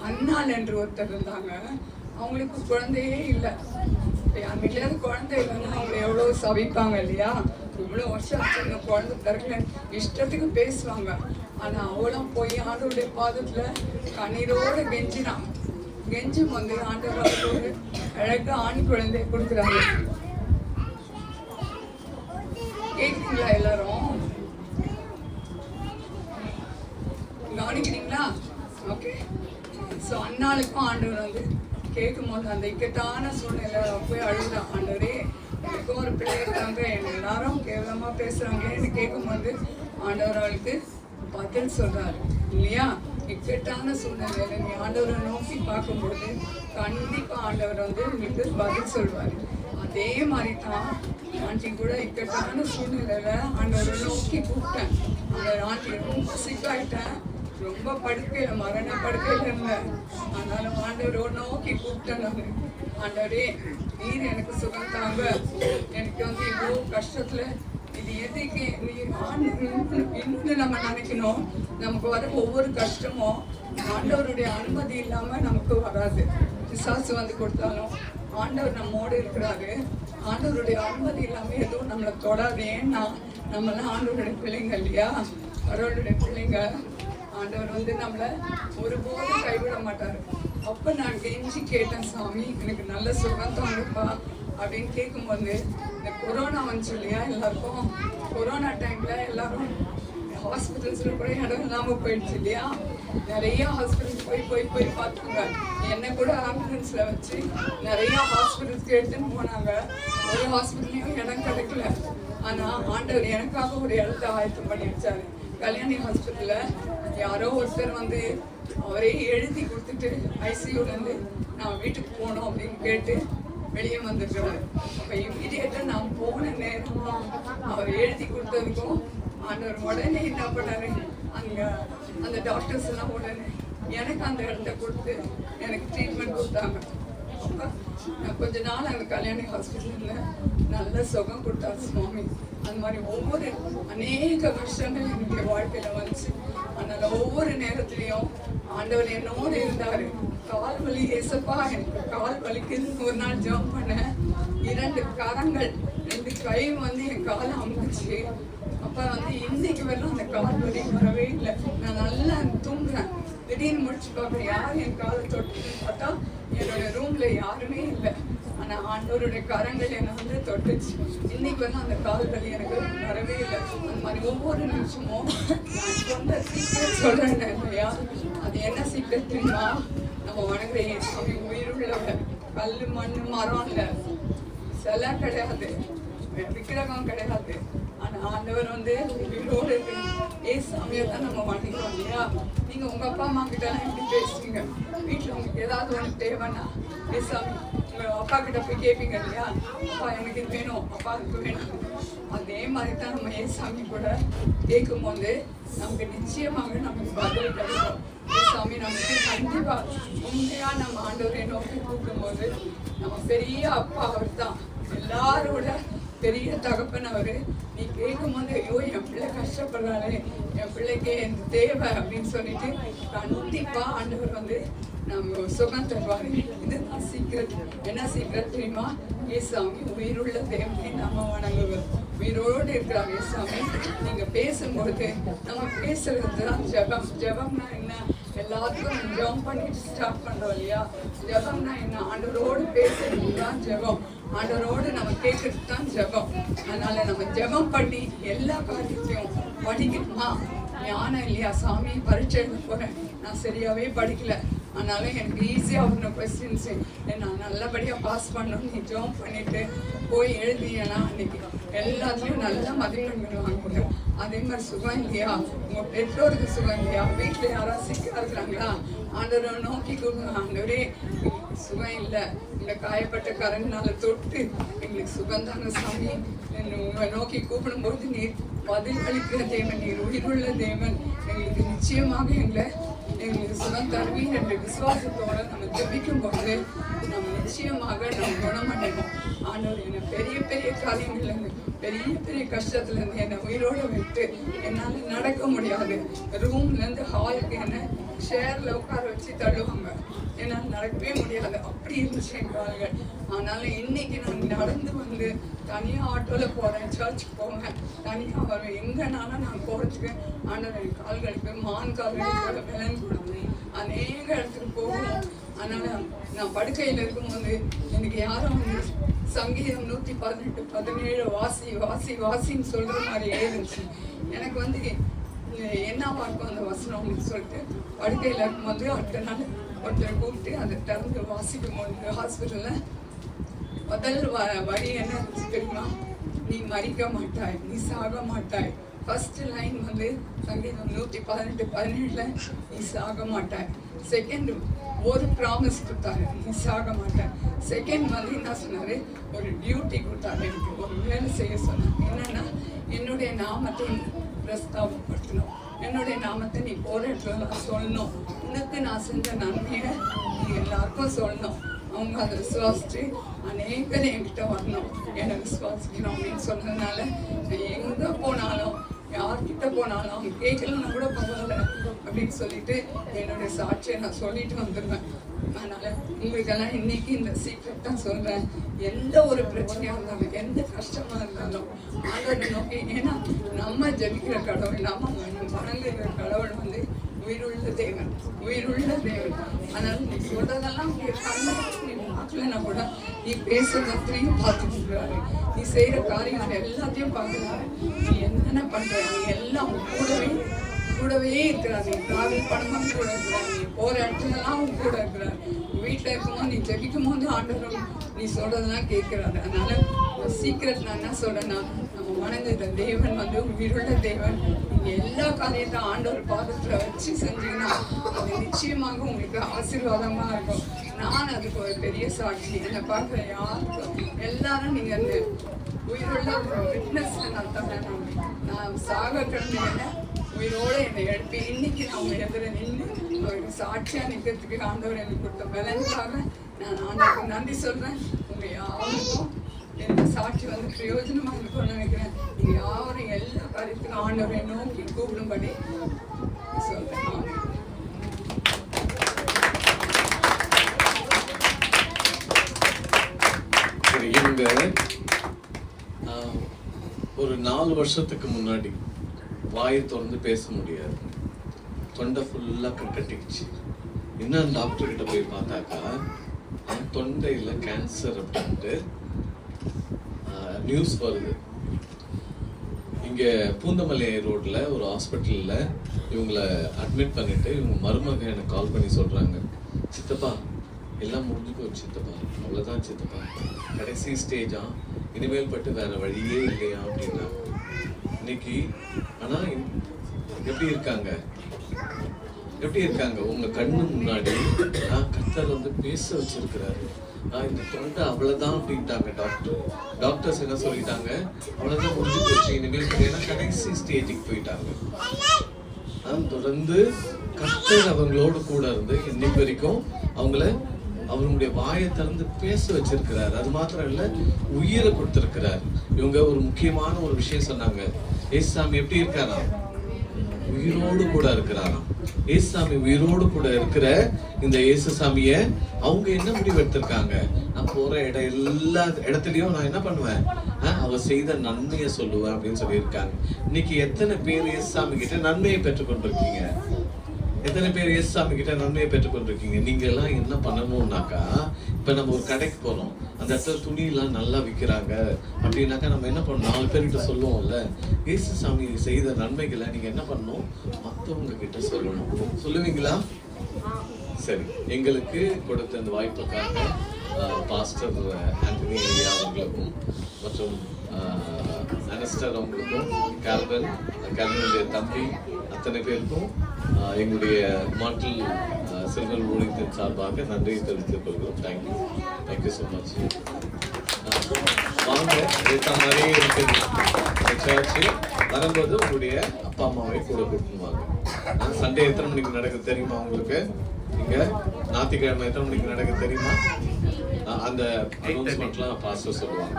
அண்ணாள் என்று ஒருத்தர் இருந்தாங்க. அவங்களுக்கு குழந்தையே இல்லை. என் வீட்டிலேருந்து குழந்தை இல்லைன்னா அவங்க எவ்வளோ சவிப்பாங்க இல்லையா? இவ்வளோ வருஷம் ஆச்சு குழந்தை பிறகுல இஷ்டத்துக்கு பேசுவாங்க. ஆனால் அவளும் போய் ஆண்டவருடைய பாதத்தில் கண்ணீரோடு கெஞ்சும் ஆண்டவர் ஒரு அழகு ஆண் குழந்தைய கொடுக்குறாங்க. கேட்குறீங்களா? எல்லாரும் கவனிக்கிறீங்களா? ஓகே. ஸோ அண்ணாளுக்கும் ஆண்டவர் கேட்கும் போது அந்த இக்கட்டான சூழ்நிலை போய் அழுதான், ஆண்டவரே எனக்கும் ஒரு பிள்ளை இருக்காங்க, எல்லாரும் கேவலமா பேசுறாங்களேன்னு கேட்கும்போது ஆண்டவர் அவளுக்கு பதில் சொல்றாரு இல்லையா? இக்கட்டான சூழ்நிலையில நீ ஆண்டவரை நோக்கி பார்க்கும்பொழுது கண்டிப்பா ஆண்டவர் உங்களுக்கு பதில் சொல்வாரு. அதே மாதிரி தான் ஆண்டி கூட இக்கட்டான சூழ்நிலையில ஆண்டவரை நோக்கி கூப்பிட்டேன். அந்த ஆண்டி ரொம்ப சிக்காயிட்டேன், ரொம்ப படுக்கையில மரண படுக்கையில இருந்தேன். ஆனாலும் ஆண்டவரை நோக்கி கூப்பிட்டேன் நான். ஆண்டவரே நீர் எனக்கு சுகம் தாங்க, எனக்கு இவ்வளோ கஷ்டத்துல இது எதுக்கு இன்னும் நம்ம நினைக்கணும், நமக்கு வர ஒவ்வொரு கஷ்டமும் ஆண்டவருடைய அனுமதி இல்லாம நமக்கு வராது. பிசாசு கொடுத்தாலும் ஆண்டவர் நம்மோடு இருக்கிறாரு. ஆண்டவருடைய அனுமதி இல்லாம எதுவும் நம்மளை தொடாது. ஏன்னா நம்மளாம் ஆண்டவருடைய பிள்ளைங்க இல்லையா? கடவுளுடைய பிள்ளைங்க. ஆண்டவர் நம்மளை ஒருபோதும் கைவிட மாட்டாரு. அப்ப நான் கெஞ்சி கேட்டேன், சாமி எனக்கு நல்ல சுகம் தாங்கப்பா அப்படின்னு கேட்கும்போது இந்த கொரோனா வந்துச்சு இல்லையா? எல்லாருக்கும் கொரோனா டைம்ல எல்லாரும் ஹாஸ்பிட்டல்ஸ்ல கூட இடம் இல்லாம போயிடுச்சு இல்லையா? நிறைய ஹாஸ்பிட்டல்ஸ் போய் பார்த்தாங்க. என்ன கூட ஆம்புலன்ஸ்ல வச்சு நிறைய ஹாஸ்பிட்டல்ஸ்க்கு எடுத்துன்னு போனாங்க. ஒரு ஹாஸ்பிட்டல்லையும் இடம் கிடைக்கல. ஆனா ஆண்டவர் எனக்காக ஒரு இடத்த ஆயத்தம் பண்ணி வச்சாரு. கல்யாணி ஹாஸ்பிட்டல்ல யாரோ ஒருத்தர் அவரே எழுதி கொடுத்துட்டு ஐசியூல இருந்து நான் வீட்டுக்கு போனோம் அப்படின்னு கேட்டு வெளியே வந்துருக்கிறாரு. அப்ப இமீடியட்டா நான் போன நேரம் அவர் எழுதி கொடுத்ததுக்கும் ஆண்டவர் உடனே என்ன பண்ணாரு, அந்த டாக்டர்ஸ் எல்லாம் உடனே எனக்கு அந்த இடத்த கொடுத்து எனக்கு ட்ரீட்மெண்ட் கொடுத்தாங்க. அப்ப நான் கொஞ்ச நாள் அந்த கல்யாணி ஹாஸ்பிட்டல்ல நல்ல சுகம் கொடுத்தாரு சுவாமி. அந்த மாதிரி ஒவ்வொரு அநேக கஷ்டங்கள் என்னுடைய வாழ்க்கையில வந்துச்சு. அதனால ஒவ்வொரு நேரத்திலையும் ஆண்டவர் என்னோடு இருந்தாரு. கால் வலி ஏசப்பா எனக்கு கால் வலிக்குதுன்னு ஒரு நாள் ஜம்ப் பண்ணேன். 2 கரங்கள் 2 கை வந்து என் காலை அமுக்குச்சு. அப்ப வந்து இன்னைக்கு வரலாம் அந்த கால் வலி வரவே இல்லை. நான் நல்லா தூங்குறேன். திடீர்னு முடிச்சு பார்ப்பேன், யார் என் காலை தொட்டுன்னு பார்த்தா என்னோட ரூம்ல யாருமே இல்லை. ஆனா ஆண்டவருடைய கரங்கள் என்னை வந்து தொட்டுச்சு. இன்னைக்கு வந்து அந்த கால் வலி எனக்கு வரவே இல்லை. அந்த மாதிரி ஒவ்வொரு நிமிஷமும் நான் சொந்த சீக்கிரம் சொல்றேன் இல்லையா, அது என்ன சீக்கிரம் தெரியுமா? நம்ம வணங்குற சாமி உயிருள்ளவர். கல் மண் மரம் இல்லை, சிலை கிடையாது, விக்கிரகம் கிடையாது. ஆனா ஆண்டவர் வந்து உயிரோடு இருக்கு. சாமியை தான் நம்ம வணங்குறோம் இல்லையா? நீங்க உங்க அப்பா அம்மா கிட்ட எல்லாம் எப்படி பேசுவீங்க? வீட்டுல உங்களுக்கு ஏதாவது ஒண்ணு தேவைன்னா சாமி உங்க அப்பா கிட்ட போய் கேட்பீங்க இல்லையா, அப்பா எனக்கு இது வேணும், அப்பாவுக்கு வேணும். அதே மாதிரி தான் நம்ம சாமி கூட கேட்கும் போது நமக்கு நிச்சயமாக நமக்கு பதில் கிடைக்கும். சாமி நமக்கு கண்டிப்பா உண்மையா நம்ம ஆண்டவரை நோக்கி கூப்பிடும் போது நம்ம பெரிய அப்பா அவர் தான், எல்லாரோட பெரிய தகப்பன் அவரு. நீ கேட்கும் போது ஐயோ என் பிள்ளை கஷ்டப்படுறாரு, என் பிள்ளைக்கு எனக்கு தேவை அப்படின்னு சொல்லிட்டு கண்டிப்பா ஆண்டவர் வந்து நம்ம சுகம் தருவாரு. இதுதான் சீக்கிரம். என்ன சீக்கிரம் தெரியுமா? ஏசாமி உயிருள்ள தேவனை நம்ம வணங்குவோம். உயிரோடு இருக்கிறாங்க ஏசாமி. நீங்க பேசும்பொழுது நம்ம பேசுறது தான் ஜெபம். ஜெபம்னா என்ன? எல்லாத்துக்கும் ஜெபம் பண்ணிட்டு ஸ்டார்ட் பண்றோம் இல்லையா? ஜெபம்னா என்ன? ஆண்டவரோடு பேசுறது தான் ஜெபம். ஆண்டவரோடு நம்ம கேட்கறது தான் ஜெபம். அதனால நம்ம ஜெபம் பண்ணி எல்லா காரியத்தையும் படிக்கணுமா? ஞானம் இல்லையா? சாமி பரீட்சை எழுத போறேன், நான் சரியாவே படிக்கல, அதனால எனக்கு ஈஸியாக ஒன்று கொஸ்டின்ஸு நான் நல்லபடியாக பாஸ் பண்ணணும். நீ ஜம்ப் பண்ணிட்டு போய் எழுதினா அன்னைக்கு எல்லாத்துலேயும் நல்ல மதிப்பெண்கள் வாங்கிடும். அதே மாதிரி சுகம் இல்லையா? உங்கள் பெற்றோருக்கு சுகம் இல்லையா? வீட்டில் யாராவது சிக்கா இருக்கிறாங்களா? ஆண்டவரை நோக்கி கொடுங்க, ஆண்டவரே சுகம் இல்லை, இந்த காயப்பட்ட கரண்னால தொட்டு எங்களுக்கு சுகம் தாங்க சாமி. உங்களை நோக்கி கூப்பிடும்போது நீர் பதில் அளிக்கிற தேவன், நீர் உயிருள்ள தேவன். எங்களுக்கு நிச்சயமாக எங்களுக்கு சுகம் தருவீர் என்ற விசுவாசத்தோட நம்ம ஜெபிக்கும் போது நம்ம நிச்சயமாக நம்ம குணமடைவோம். ஆண்டவர் என்னை பெரிய பெரிய காரியங்கள்ல இருந்து, பெரிய பெரிய கஷ்டத்துல இருந்து என்னை உயிரோட விட்டு என்னால நடக்க முடியாது. ரூம்ல இருந்து ஹாலுக்கு என்ன ஷேர்ல உட்கார வச்சு தள்ளுவாங்க, என்னால் நடக்கவே முடியாது. அப்படி இருந்துச்சு என் கால்கள். ஆனால இன்னைக்கு நான் நடந்து வந்து தனியா ஆட்டோல போறேன், சர்ச்சுக்கு போவேன், தனியா வருவேன். எங்கனாலும் நான் போறதுக்கு ஆண்டவர் என் கால்களுக்கு மான் கால்களுக்கு பலன் கொடுத்து அநேக இடத்துக்கு போகணும். அதனால நான் படுக்கையில இருக்கும்போது எனக்கு யாரும் வந்து சங்கீதம் 118:17 வாசி வாசி வாசின்னு சொல்ற மாதிரியே இருந்துச்சு. எனக்கு வந்து என்னவா இருக்கும் அந்த வசனம் அப்படின்னு சொல்லிட்டு படுக்கையில் இருக்கும்போது அடுத்த நாள் ஒருத்தரை கூப்பிட்டு அதை திறந்து வாசிக்கும் போது ஹாஸ்பிட்டல்ல முதல் வரி என்ன இருந்துச்சு தெரியுமா? நீ மறிக்க மாட்டாய், நீ சாக மாட்டாய். ஃபர்ஸ்ட் லைன் வந்து சங்கீதம் 118:17 நீ சாக மாட்டாய். செகண்ட் ஒரு ப்ராமிஸ் கொடுத்தாரு, நீ சாக மாட்டாய். செகண்ட் வந்து என்ன சொன்னாரு? ஒரு டியூட்டி கொடுத்தாரு, எனக்கு ஒரு வேலை செய்ய சொன்னார். என்னன்னா என்னுடைய நாமத்தை பிரஸ்தாபப்படுத்தணும், என்னுடைய நாமத்தை நீ போற இடத்துல சொல்லணும், உனக்கு நான் செஞ்ச நன்மையை நீ எல்லாருக்கும் சொல்லணும். அவங்க அதை விசுவாசிச்சு அநேகர் என்கிட்ட வரணும், என்னை விசுவாசிக்கணும் அப்படின்னு சொன்னதுனால எங்க போனாலும் யார்கிட்ட போனாலும் அவங்க கேட்கலன்னா கூட பரவாயில்ல அப்படின்னு சொல்லிட்டு என்னுடைய சாட்சியை நான் சொல்லிட்டு வந்துடுவேன். அதனால உங்களுக்கெல்லாம் இன்னைக்கு இந்த சீக்ரெட் தான் சொல்றேன். எந்த ஒரு பிரச்சனையா இருந்தாலும், எந்த கஷ்டமா இருந்தாலும் ஆண்டவரை நோக்கி, ஏன்னா நம்ம ஜெபிக்கிற கடவுள், நம்ம வணங்குகிற கடவுள் வந்து உயிருள்ள தேவன், உயிருள்ள தேவன். அதனால நீ சொல்றதெல்லாம் நீ பார்க்கலன்னா கூட நீ பேசுறதையும் பார்த்துட்டு இருக்கிறாரு, நீ செய்யற காரியங்கள் எல்லாத்தையும் பார்க்கிறாரு. நீ என்னென்ன பண்ற, நீ எல்லாம் கூடவே இருக்கிறார். நீ டிராவல் பண்ணும்போது கூட இருக்கிறார், நீ போற இடத்துலலாம் அவங்க கூட இருக்கிறார். வீட்டில் இருக்கும்போது நீ ஜெபிக்கும் போது ஆண்டவர் நீ சொல்றதெல்லாம் கேட்கிறாரு. அதனால சீக்கிரம் நான் என்ன சொல்றேன்னா, நம்ம வணங்குகிற தேவன் வந்து உயிருள்ள தேவன். நீங்க எல்லா காரியத்தையும் ஆண்டவர் பாதத்துல வச்சு செஞ்சீங்கன்னா அது நிச்சயமாக உங்களுக்கு ஆசீர்வாதமா இருக்கும். நான் அதுக்கு ஒரு பெரிய சாட்சி. என்னை பார்க்குற யாருக்கும் எல்லாரும் நீங்க அந்த உயிருள்ள விட்னஸ்ல நான் தரேன். நான் சாக கிடந்தேன்னா உயிரோட என்னை எழுப்பி இன்னைக்கு நான் உங்க எதிர நின்று அவருக்கு சாட்சியா நிற்கிறதுக்கு ஆண்டவர் எனக்கு கொடுத்த பலனுக்காக நான் ஆண்டவருக்கு நன்றி சொல்றேன். உங்க யாருக்கும் எந்த சாட்சி வந்து பிரயோஜனமா இருக்கும்னு நினைக்கிறேன். நீங்க யாரும் எல்லா காரியத்துக்கும் ஆண்டவரை நோக்கி கூப்பிடும்படி சொல்றேன். இவங்க ஒரு 4 வருஷத்துக்கு முன்னாடி வாயை திறந்து பேச முடியாது, தொண்டை ஃபுல்லாக கட்டிக்கிச்சு. இன்னும் டாக்டர் கிட்ட போய் பார்த்தாக்கா தொண்டையில் கேன்சர் அப்படின்ட்டு நியூஸ் வருது. இங்கே பூந்தமல்லி ரோட்ல ஒரு ஹாஸ்பிட்டலில் இவங்களை அட்மிட் பண்ணிட்டு இவங்க மருமக எனக்கு கால் பண்ணி சொல்றாங்க, சித்தப்பா எல்லாம் முடிஞ்சு போச்சு சித்தப்பா, அவ்வளோதான் சித்தப்பா, கடைசி ஸ்டேஜா, இனிமேல் பட்டு வேற வழியே இல்லையா அப்படின்னா. இன்னைக்கு ஆனா எப்படி இருக்காங்க, எப்படி இருக்காங்க உங்க கண்ணு முன்னாடி கர்த்தர் வந்து பேச வச்சிருக்கிறாரு. இந்த தொண்டை அவ்வளவுதான் அப்படின்ட்டாங்க டாக்டர்ஸ் என்ன சொல்லிட்டாங்க, அவ்வளவுதான் முடிஞ்சு போச்சு இனிமேல், ஏன்னா கடைசி ஸ்டேஜுக்கு போயிட்டாங்க. தொடர்ந்து கர்த்தர் அவங்களோட கூட இருந்து இன்னைக்கு வரைக்கும் அவங்கள அவருடைய வாயை திறந்து பேச வச்சிருக்கிறாரு. அது மாத்திரம் இல்ல, உயிரை கொடுத்திருக்கிறார். இவங்க ஒரு முக்கியமான ஒரு விஷயம் சொன்னாங்க, ஏசாமி எப்படி இருக்காரா, உயிரோடு கூட இருக்கிறாராம். ஏசாமி உயிரோடு கூட இருக்கிற இந்த இயேசுசாமிய அவங்க என்ன முடிவு எடுத்திருக்காங்க, நான் போற எல்லா இடத்துலயும் நான் என்ன பண்ணுவேன், அவர் செய்த நன்மையை சொல்லுவேன் அப்படின்னு சொல்லியிருக்காங்க. இன்னைக்கு எத்தனை பேர் இயேசுசாமி கிட்ட நன்மையை பெற்றுக்கொண்டிருக்கீங்க, எத்தனை பேர் இயேசுசாமி கிட்ட நன்மையை பெற்றுக்கொண்டிருக்கீங்க? நீங்க எல்லாம் என்ன பண்ணணும்னாக்கா, இப்ப நம்ம ஒரு கடைக்கு போறோம், அந்த இடத்துல துணி எல்லாம் நல்லா விற்கிறாங்க அப்படின்னாக்கா நம்ம என்ன பண்ணணும், 4 பேர்கிட்ட சொல்லுவோம்ல, இயேசுசாமி செய்த நன்மைகளை நீங்க என்ன பண்ணணும், மற்றவங்க கிட்ட சொல்லணும். சொல்லுவீங்களா? சரி, எங்களுக்கு கொடுத்த இந்த வாய்ப்புக்காக பாஸ்டர் ஆண்டனி ஐயா அவர்களுக்கும் மற்றும் அனஸ்டர் அவங்களுக்கும் கேல்வனுடைய தம்பி அத்தனை பேருக்கும் எங்களுடைய மாட்டில் சில்வர் ஊழியத்தின் சார்பாக நன்றியை தெரிவித்துக் கொள்கிறோம். Thank you so much. வாங்க, ஏற்ற மாதிரியே இருக்குது சர்ச்சு. வரும்போது உங்களுடைய அப்பா அம்மாவை கூட கூப்பிடுவாங்க. சண்டே எத்தனை மணிக்கு நடக்குது தெரியுமா உங்களுக்கு? இங்க ஞாயிற்றுக்கிழமை எத்தனை மணிக்கு நடக்குது தெரியுமா? அந்த அனௌன்ஸ்மெண்ட்லாம் பாஸ்டர் சொல்லுவாங்க.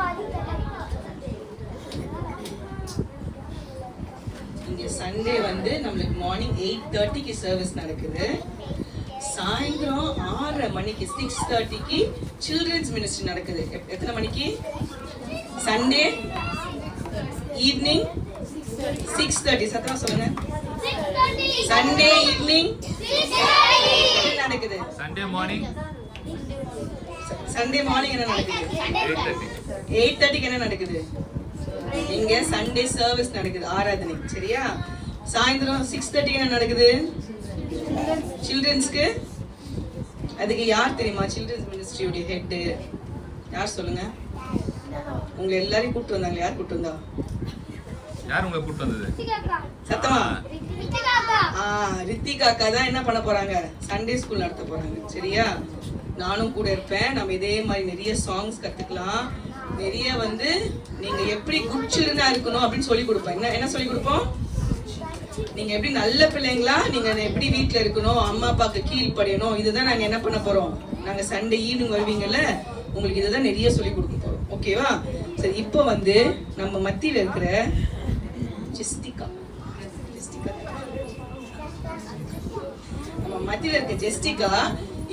இங்க சண்டே வந்து நம்மளுக்கு மார்னிங் 8:30க்கு சர்வீஸ் நடக்குது. சாயந்தரம் 6:30 மணிக்கு 6:30க்கு சில்ட்ரன்ஸ் மினிஸ்ட்ரி நடக்குது. எத்தனை மணிக்கு? Sunday evening 6:30. சத்தமா சொல்லுங்க. சண்டே ஈவினிங் நடக்குது. சண்டே மார்னிங் என்ன நடக்குது? 8:30க்கு என்ன நடக்குது? இங்க சண்டே சர்வீஸ் நடக்குது, ஆராதனை. சரியா? சாயந்தரம் 6:30 என்ன நடக்குது? சில்ட்ரன்ஸ்க்கு. அதுக்கு யார் தெரியுமா சில்ட்ரன்ஸ் மினிஸ்ட்ரியோட ஹெட்? யார் சொல்லுங்க? உங்க எல்லாரையும் கூப்பிட்டு வந்தாங்க. யார் கூப்பிட்டு வந்தா? யார் உங்களை கூப்பிட்டு வந்தது? சத்தமா. ரித்திகா அக்கா தான் என்ன பண்ண போறாங்க, சண்டே ஸ்கூல் நடத்த போறாங்க. சரியா? நானும் கூட இருப்பேன். நம்ம இதே மாதிரி நிறைய சாங்ஸ் கத்துக்கலாம். நிறைய வந்து நீங்க எப்படி குட் சில்ட்ரனா இருக்கணும் அப்படின்னு சொல்லி கொடுப்பேன். என்ன சொல்லி கொடுப்போம்? நீங்க எப்படி நல்ல பிள்ளைங்களா, நீங்க எப்படி வீட்டுல இருக்கணும், அம்மா அப்பாவுக்கு கீழ்ப்படியணும், இதுதான் நாங்க என்ன பண்ண போறோம். நாங்க சண்டே ஈவினிங் வருவீங்கல்ல, உங்களுக்கு இதுதான் நிறைய சொல்லி கொடுக்க போறோம். ஓகேவா? சரி, இப்போ வந்து நம்ம மத்தியில இருக்கிற ஜெஸ்டிகா, நம்ம மத்தியில இருக்க ஜெஸ்டிகா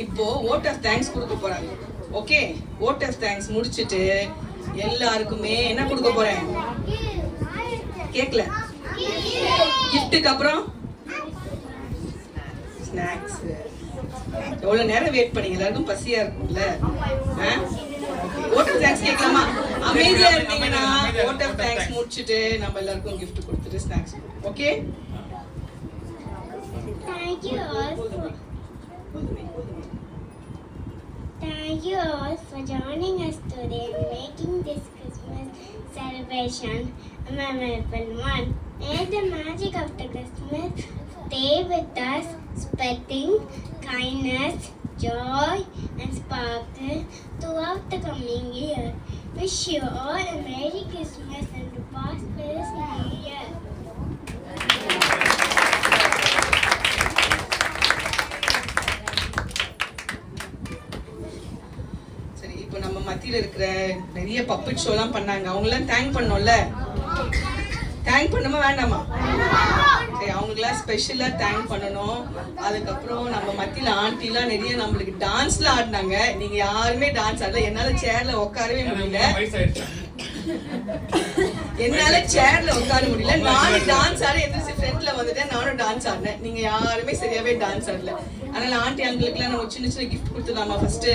இப்போ வோட் ஆஃப் தேங்க்ஸ் கொடுக்க போறாங்க. ஓகே, வோட் ஆஃப் தேங்க்ஸ் முடிச்சிட்டு எல்லாருக்குமே என்ன கொடுக்க போறேன்? கேக்கல. கிஃப்ட்டுக்கு அப்புறம் ஸ்நாக்ஸ். எவ்வளவு நேரம் வெயிட் பண்ணீங்க? எல்லாருக்கும் பசியா இருக்கும்ல. வோட் ஆஃப் தேங்க்ஸ் கேட்கலாமா? அமைதியா இருந்தீங்கன்னா வோட் ஆஃப் தேங்க்ஸ் முடிச்சிட்டு நம்ம எல்லாருக்கும் கிஃப்ட் கொடுத்துட்டு snacks. Okay, Thank you all. Thank you all for joining us today and making this Christmas celebration a memorable one. May the magic of the Christmas stay with us, spreading kindness, joy, and sparkle throughout the coming year. Wish you all a Merry Christmas and a prosperous New Year. மத்தியில இருக்கிற நிறைய puppet ஷோலாம் பண்ணாங்க. அவங்களாம் thank பண்ணோம்ல. Thank பண்ணுமா வேண்டாமா? Okay, அவங்களுக்குலாம் ஸ்பெஷலாக தேங்க் பண்ணணும். அதுக்கப்புறம் நம்ம மத்தியில் ஆண்டிலாம் நிறைய நம்மளுக்கு டான்ஸ்லாம் ஆடினாங்க. நீங்கள் யாருமே டான்ஸ் ஆடல. என்னால் சேரில் உட்காரவே முடியல. என்னால சேர்ல உட்கார முடியல. நானும் டான்ஸ் ஆட எந்திரிச்சு ஃப்ரெண்ட்ல வந்துட்டேன். நானும் டான்ஸ் ஆடினேன். நீங்க யாருமே சரியாவே டான்ஸ் ஆடல. அதனால ஆண்டி அங்கிளுக்குலாம் நம்ம சின்ன சின்ன கிஃப்ட் கொடுத்துடலாமா ஃபர்ஸ்ட்?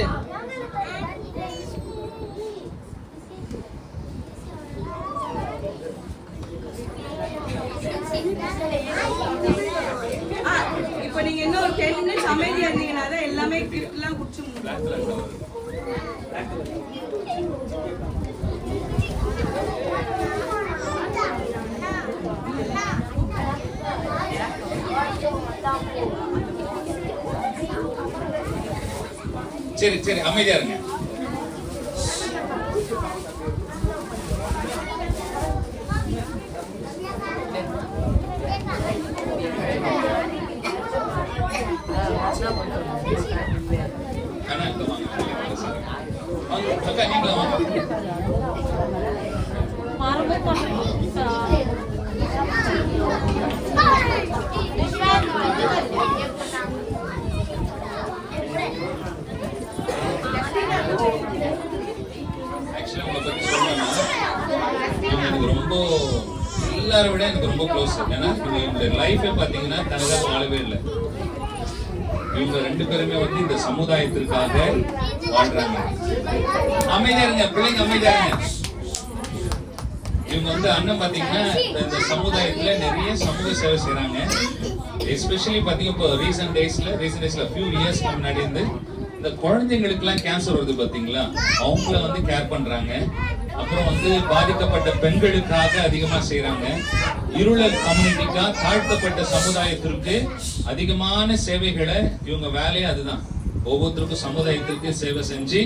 இப்போ நீங்க இன்னும் ஒரு 10 மினிட்ஸ் அமைதியா இருந்தீங்கன்னா தான் எல்லாமே கிஃப்ட்லாம் குடிச்சு சரி சரி அமைதியா இருங்க. அண்ணா இங்க வாங்க. வாங்க அக்கா நீங்களும் வாங்க. ஆக்சுவலா உங்களை பத்தி சொல்லணும்னா எனக்கு ரொம்ப எல்லாரை விட எனக்கு ரொம்ப க்ளோஸ். ஏன்னா இவங்க லைஃபே பாத்தீங்கன்னா தனதாக வாழவே இல்லை. இவங்க 2 பேருமே வந்து இந்த சமுதாயத்திற்காக வாழ்றாங்க. அமைதியா இருங்க பிள்ளைங்க, அமைதியா இருங்க. இவங்க வந்து அண்ணன் பாத்தீங்கன்னா இந்த சமுதாயத்துல நிறைய சமூக சேவை செய்யறாங்க. எஸ்பெஷலி பாத்தீங்கன்னா இப்போ ரீசன்ட் டேஸ்ல ஃபியூ இயர்ஸ்க்கு முன்னாடி இருந்து இந்த குழந்தைங்களுக்கு எல்லாம் கேன்சர் வருது பாத்தீங்களா, அவங்கள வந்து கேர் பண்றாங்க. அப்புறம் வந்து பாதிக்கப்பட்ட பெண்களுக்காக அதிகமா செய்யறாங்க. இருளர் கம்யூனிட்டிக்கா, தாழ்த்தப்பட்ட சமுதாயத்திற்கு அதிகமான சேவைகளை இவங்க வேலையே அதுதான். ஒவ்வொருத்தருக்கும் சமுதாயத்திற்கு சேவை செஞ்சு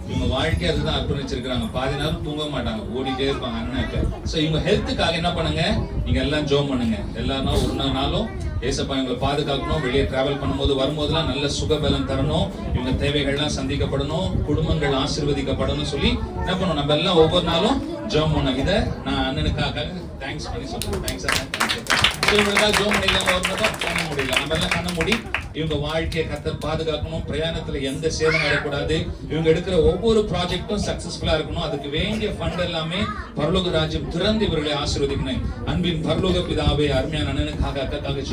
இவங்க வாழ்க்கை அதுதான் அர்ப்பணிச்சிருக்காங்க. பாதி நேரம் தூங்க மாட்டாங்க, ஓடிட்டே இருப்பாங்க அண்ணாக்கு. ஸோ இவங்க ஹெல்த்துக்காக என்ன பண்ணுங்க, நீங்க எல்லாம் ஜோம் பண்ணுங்க. எல்லாரும் ஒரு நாளும் ஏசப்பா இவங்களை பாதுகாக்கணும். வெளியே டிராவல் பண்ணும்போது வரும்போதெல்லாம் நல்ல சுகபலம் தரணும். இவங்க தேவைகள்லாம் சந்திக்கப்படணும், குடும்பங்கள் ஆசீர்வதிக்கப்படணும் சொல்லி என்ன பண்ணணும், நம்ம எல்லாம் ஒவ்வொரு நாளும் ஜோம் பண்ணணும். இதை நான் அண்ணனுக்காக தேங்க்ஸ் பண்ணி சொல்றேன். தேங்க்ஸ் அண்ணா. இவங்களுக்காக ஜோம் பண்ணிடலாம், வரும்போது பண்ண முடியல. நம்ம எல்லாம் கண்ண மூடி இவங்க வாழ்க்கையை கர்த்தர் பாதுகாக்கணும். பிரயாணத்துல எந்த சேதம் வரக்கூடாது. இவங்க எடுக்கிற ஒவ்வொரு ப்ராஜெக்டும் சக்சஸ்ஃபுல்லா இருக்கணும். அதுக்கு வேண்டிய ஃபண்ட் எல்லாமே பரலோக ராஜ்யம் திறந்து இவர்களை ஆசீர்வதிக்கணும். அன்பின் பரலோக பிதாவே, அருமையான அண்ணனுக்காக அக்காக்காக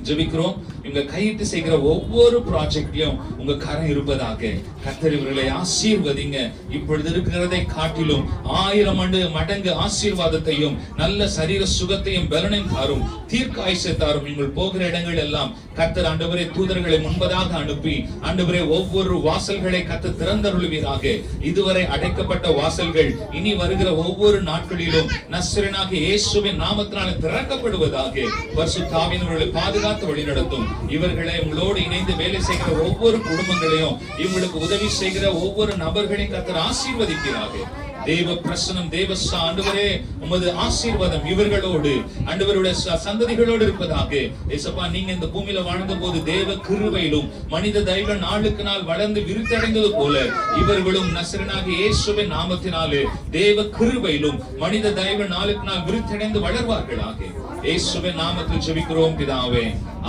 ஜெபிக்கிறோம். இவங்க கையிட்டு செய்கிற ஒவ்வொரு ப்ராஜெக்ட்லயும் உங்க கரம் இருப்பதாக கர்த்தர் இவர்களை ஆசீர்வதிங்க. இப்பொழுது இருக்கிறதை காட்டிலும் 1000 மடங்கு ஆசீர்வாதத்தையும் நல்ல சரீர சுகத்தையும் பலனையும் தாரும், தீர்க்காயுசை தாரும். நீங்கள் போகிற இடங்கள் எல்லாம் கர்த்தர் ஆண்டவரே தூதர்களை முன்பதாக அனுப்பி ஆண்டவரே ஒவ்வொரு வாசல்களை கர்த்தர் திறந்தருளுவீராக. இதுவரை அடைக்கப்பட்ட வாசல்கள் இனி வருகிற ஒவ்வொரு நாட்களிலும் நஸ்ரேனாக இயேசுவின் நாமத்தினால திறக்கப்படுவதாக. பரிசுத்த ஆவியானவர்களை பாதுகாத்து வழிநடத்தும். இவர்களை உங்களோடு இணைந்து வேலை செய்கிற ஒவ்வொரு குடும்பங்களையும், இவங்களுக்கு உதவி செய்கிற ஒவ்வொரு நபர்களையும் கர்த்தர் ஆசீர்வதிக்கிறார்கள். தேவ பிரசனம், தேவ ஆண்டவரே உமது ஆசீர்வாதம் இவர்களோடு ஆண்டவருடைய சந்ததிகளோடு இருப்பதாக. ஏசப்பா, நீங்க இந்த பூமியில வாழ்ந்த போது தேவ கிருபையிலும் மனித தயவு நாளுக்கு நாள் வளர்ந்து விருத்தடைந்தது போல இவர்களும் நசரனாகிய இயேசுவின் நாமத்தினாலே தேவ கிருபையிலும் மனித தயவு நாளுக்கு நாள் விருத்தடைந்து வளர்வார்களாக. இயேசுவின் நாமத்தில் ஜெபிக்கிறோம் பிதாவே.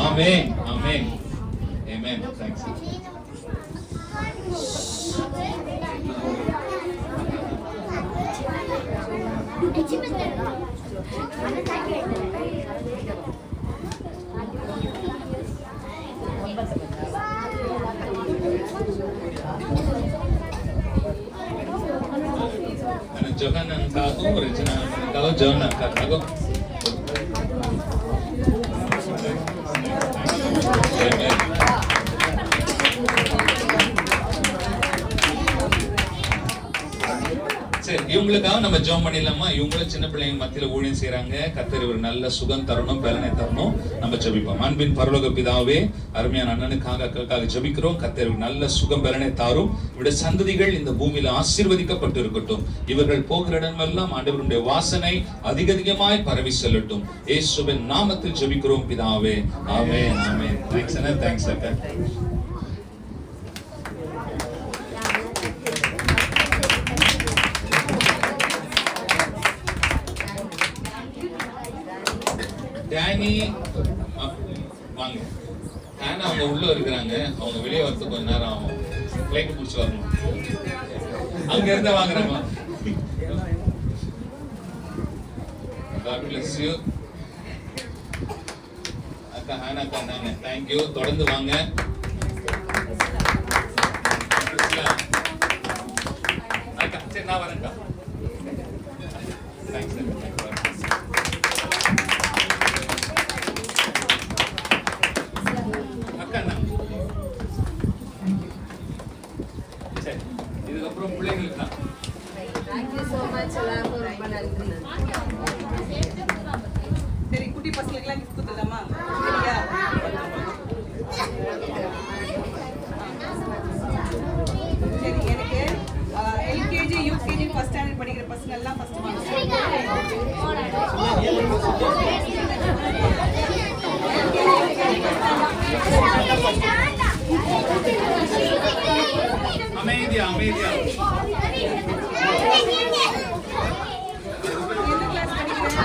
ஆமென், ஆமென், ஆமென். Thanks. Johan Kago, original Kago, John Kago. சரி, இவங்களுக்காக நம்ம ஜெபம் பண்ணிடலாமா? இவங்களும் சின்ன பிள்ளைங்க மத்தியில ஊழியம் செய்யறாங்க. கர்த்தர் ஒரு நல்ல சுகம் தரணும், பலனை தரணும். நம்ம ஜெபிப்போம். அன்பின் பரலோக பிதாவே, அருமையான அண்ணனுக்காக அக்காக்காக ஜெபிக்கிறோம். கர்த்தர் நல்ல சுகம் பலனை தாரும். இவருடைய சந்ததிகள் இந்த பூமியில ஆசீர்வதிக்கப்பட்டு இருக்கட்டும். இவர்கள் போகிற இடமெல்லாம் ஆண்டவருடைய வாசனை அதிகமாய் பரவி செல்லட்டும். இயேசுவின் நாமத்தில் ஜெபிக்கிறோம் பிதாவே. ஆமென், ஆமென். தேங்க்ஸ் அண்ணா, தேங்க்ஸ் அக்கா. டேனி வாங்க. ஹேனா அவங்க உள்ள இருக்கிறாங்க. அவங்க வெளியே வரதுக்கு கொஞ்ச நேரம் ஆகும். ஃப்ளைட் பிடிச்சி வரணும். அங்க இருந்தா வாங்குறோமா? God bless you. அக்கா ஹேனா அக்கா தாங்க. Thank you. தொடர்ந்து வாங்க. அக்கா சரி நான் வரேன்க்கா. தேங்க்ஸ் அக்கா நான் சரி இதுக்கப்புறம் பிள்ளைங்களுக்கு தான். சரி குட்டி பசங்களுக்குலாம் கிஃப்ட் கொடுத்துடலாமா? சரியா? சரி எனக்கு எல்கேஜி யூகேஜி ஃபர்ஸ்ட் ஸ்டாண்டர்ட் படிக்கிற பசங்க எல்லாம் ஃபர்ஸ்ட் வாங்க. அமைதியா அமைதியா. எந்த கிளாஸ் படிக்கிறீங்க?